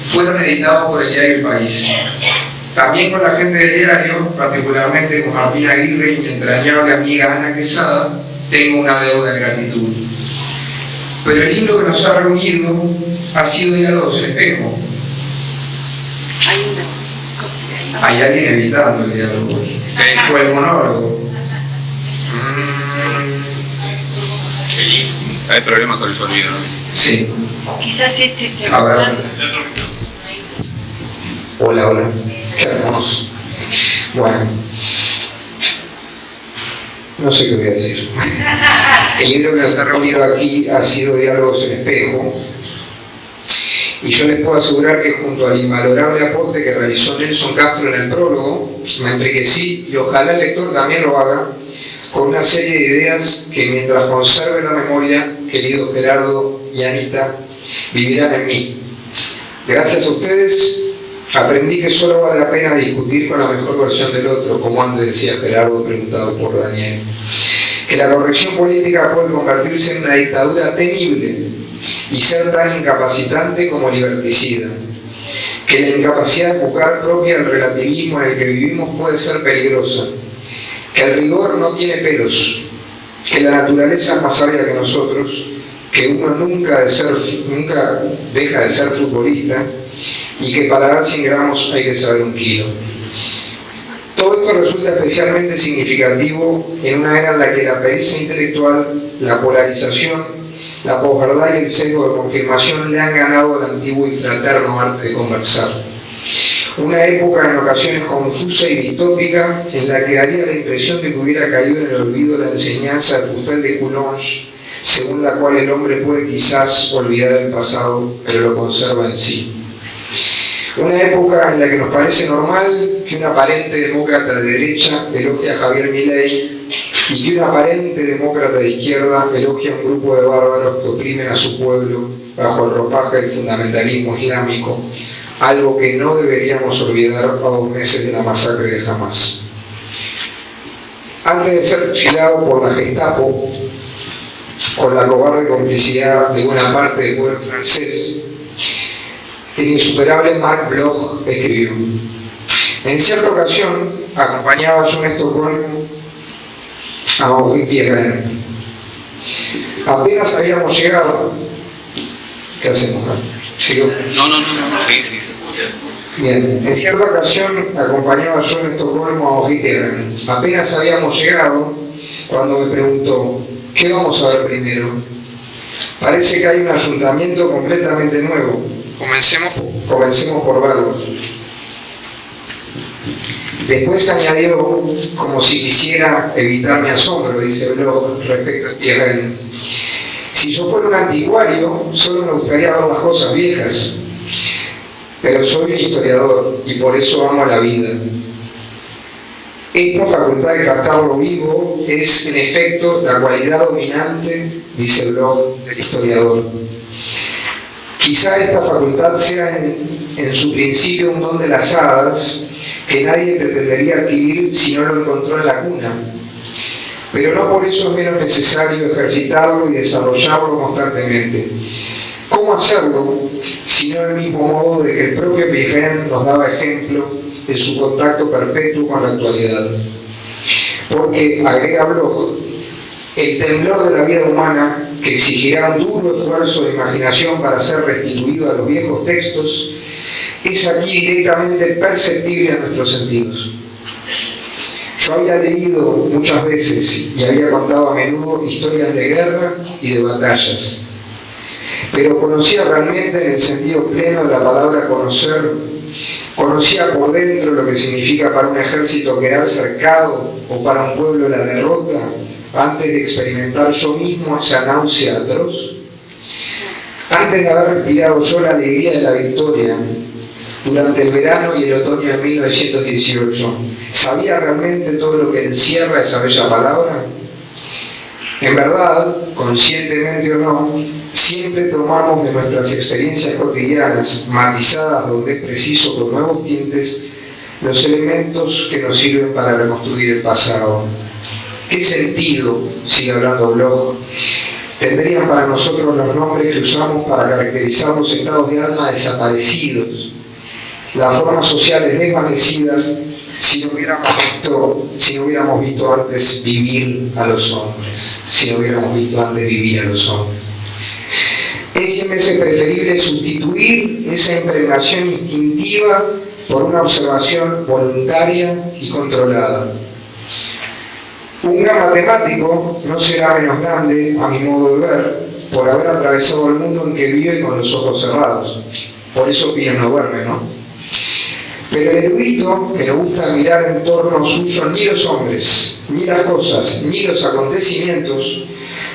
fueron editados por el diario El País. También con la gente del diario, particularmente con Martín Aguirre y mi entrañable amiga Ana Quesada, tengo una deuda de gratitud. Pero el libro que nos ha reunido ha sido Diálogos en Espejo. Hay alguien evitando el diálogo. Sí. Fue el monólogo. Hay problemas con el sonido, ¿no? Sí. Quizás este. A ver. Hola, hola. Qué hermoso. Bueno. No sé qué voy a decir. El libro que nos ha reunido aquí ha sido Diálogos en Espejo. Y yo les puedo asegurar que junto al invalorable aporte que realizó Nelson Castro en el prólogo, me enriquecí, y ojalá el lector también lo haga, con una serie de ideas que mientras conserve la memoria, querido Gerardo y Anita, vivirán en mí. Gracias a ustedes aprendí que solo vale la pena discutir con la mejor versión del otro, como antes decía Gerardo, preguntado por Daniel. Que la corrección política puede convertirse en una dictadura temible y ser tan incapacitante como liberticida. Que la incapacidad de juzgar propia del relativismo en el que vivimos puede ser peligrosa. Que el rigor no tiene pelos, que la naturaleza es más sabia que nosotros, que uno nunca deja de ser futbolista y que para dar 100 gramos hay que saber 1 kilo. Todo esto resulta especialmente significativo en una era en la que la pereza intelectual, la polarización, la posverdad y el sesgo de confirmación le han ganado al antiguo y fraterno arte de conversar. Una época en ocasiones confusa y distópica en la que daría la impresión de que hubiera caído en el olvido la enseñanza del Fustel de Coulonge, según la cual el hombre puede quizás olvidar el pasado, pero lo conserva en sí. Una época en la que nos parece normal que un aparente demócrata de derecha elogie a Javier Milei y que un aparente demócrata de izquierda elogie a un grupo de bárbaros que oprimen a su pueblo bajo el ropaje del fundamentalismo islámico, algo que no deberíamos olvidar a 2 meses de la masacre de Hamas. Antes de ser fusilado por la Gestapo, con la cobarde complicidad de buena parte del pueblo francés, el insuperable Marc Bloch escribió: en cierta ocasión acompañaba yo en Estocolmo a Maurice Pierre. Apenas habíamos llegado. ¿Qué hacemos? ¿Sigo? No, sí, se escucha. Bien, en cierta ocasión acompañaba yo en Estocolmo a Maurice Pierre. Apenas habíamos llegado cuando me preguntó: ¿qué vamos a ver primero? Parece que hay un ayuntamiento completamente nuevo. Comencemos por verlo. Después añadió, como si quisiera evitar mi asombro, dice Bloch respecto a Pierre: si yo fuera un anticuario, solo me gustaría ver las cosas viejas, pero soy un historiador y por eso amo la vida. Esta facultad de captar lo vivo es, en efecto, la cualidad dominante, dice Bloch, del historiador. Quizá esta facultad sea en su principio un don de las hadas que nadie pretendería adquirir si no lo encontró en la cuna, pero no por eso es menos necesario ejercitarlo y desarrollarlo constantemente. ¿Cómo hacerlo si no del mismo modo de que el propio Pigen nos daba ejemplo en su contacto perpetuo con la actualidad? Porque, agrega Bloch, el temblor de la vida humana, que exigirá un duro esfuerzo de imaginación para ser restituido a los viejos textos, es aquí directamente perceptible a nuestros sentidos. Yo había leído muchas veces y había contado a menudo historias de guerra y de batallas, pero conocía realmente, en el sentido pleno de la palabra conocer, conocía por dentro lo que significa para un ejército quedar cercado o para un pueblo la derrota, antes de experimentar yo mismo esa náusea atroz. Antes de haber respirado yo la alegría de la victoria durante el verano y el otoño de 1918, ¿sabía realmente todo lo que encierra esa bella palabra? En verdad, conscientemente o no, siempre tomamos de nuestras experiencias cotidianas, matizadas donde es preciso con nuevos tintes, los elementos que nos sirven para reconstruir el pasado. ¿Qué sentido, sigue hablando Bloch, tendrían para nosotros los nombres que usamos para caracterizar los estados de alma desaparecidos, las formas sociales desvanecidas, si no hubiéramos visto antes vivir a los hombres, Es en veces preferible sustituir esa impregnación instintiva por una observación voluntaria y controlada. Un gran matemático no será menos grande, a mi modo de ver, por haber atravesado el mundo en que vive con los ojos cerrados. Por eso Pierre no duerme, ¿no? Pero el erudito, que le gusta mirar en torno suyo ni los hombres, ni las cosas, ni los acontecimientos,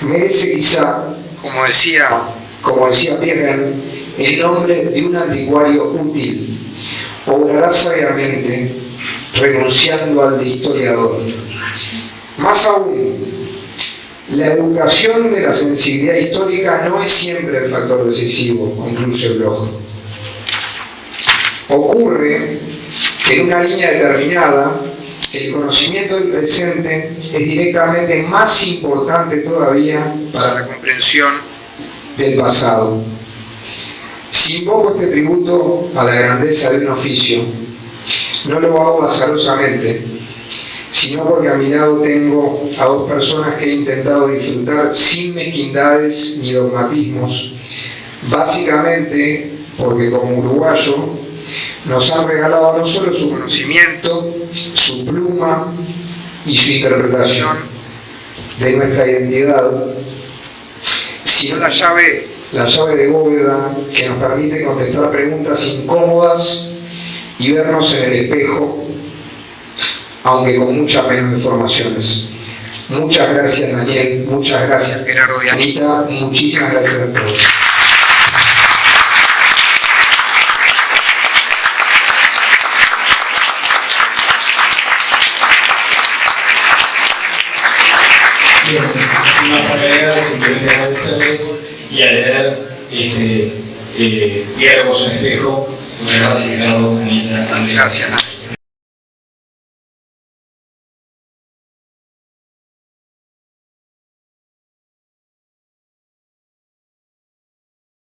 merece quizá, como decía Pierre, el nombre de un anticuario útil. Obrará sabiamente, renunciando al de historiador. Más aún, la educación de la sensibilidad histórica no es siempre el factor decisivo, concluye Bloch. Ocurre que en una línea determinada, el conocimiento del presente es directamente más importante todavía para la comprensión del pasado. Si invoco este tributo a la grandeza de un oficio, no lo hago azarosamente, sino porque a mi lado tengo a dos personas que he intentado disfrutar sin mezquindades ni dogmatismos, básicamente porque como uruguayo nos han regalado no solo su conocimiento, su pluma y su interpretación de nuestra identidad, sino la llave de bóveda que nos permite contestar preguntas incómodas y vernos en el espejo, aunque con muchas menos informaciones. Muchas gracias, Daniel, muchas gracias, Gerardo y Anita, muchísimas gracias a todos. Bien, sin más para agregar, simplemente agradecerles y a leer Diálogos en Espejo. Muchas gracias, Gerardo, Anita. Gracias.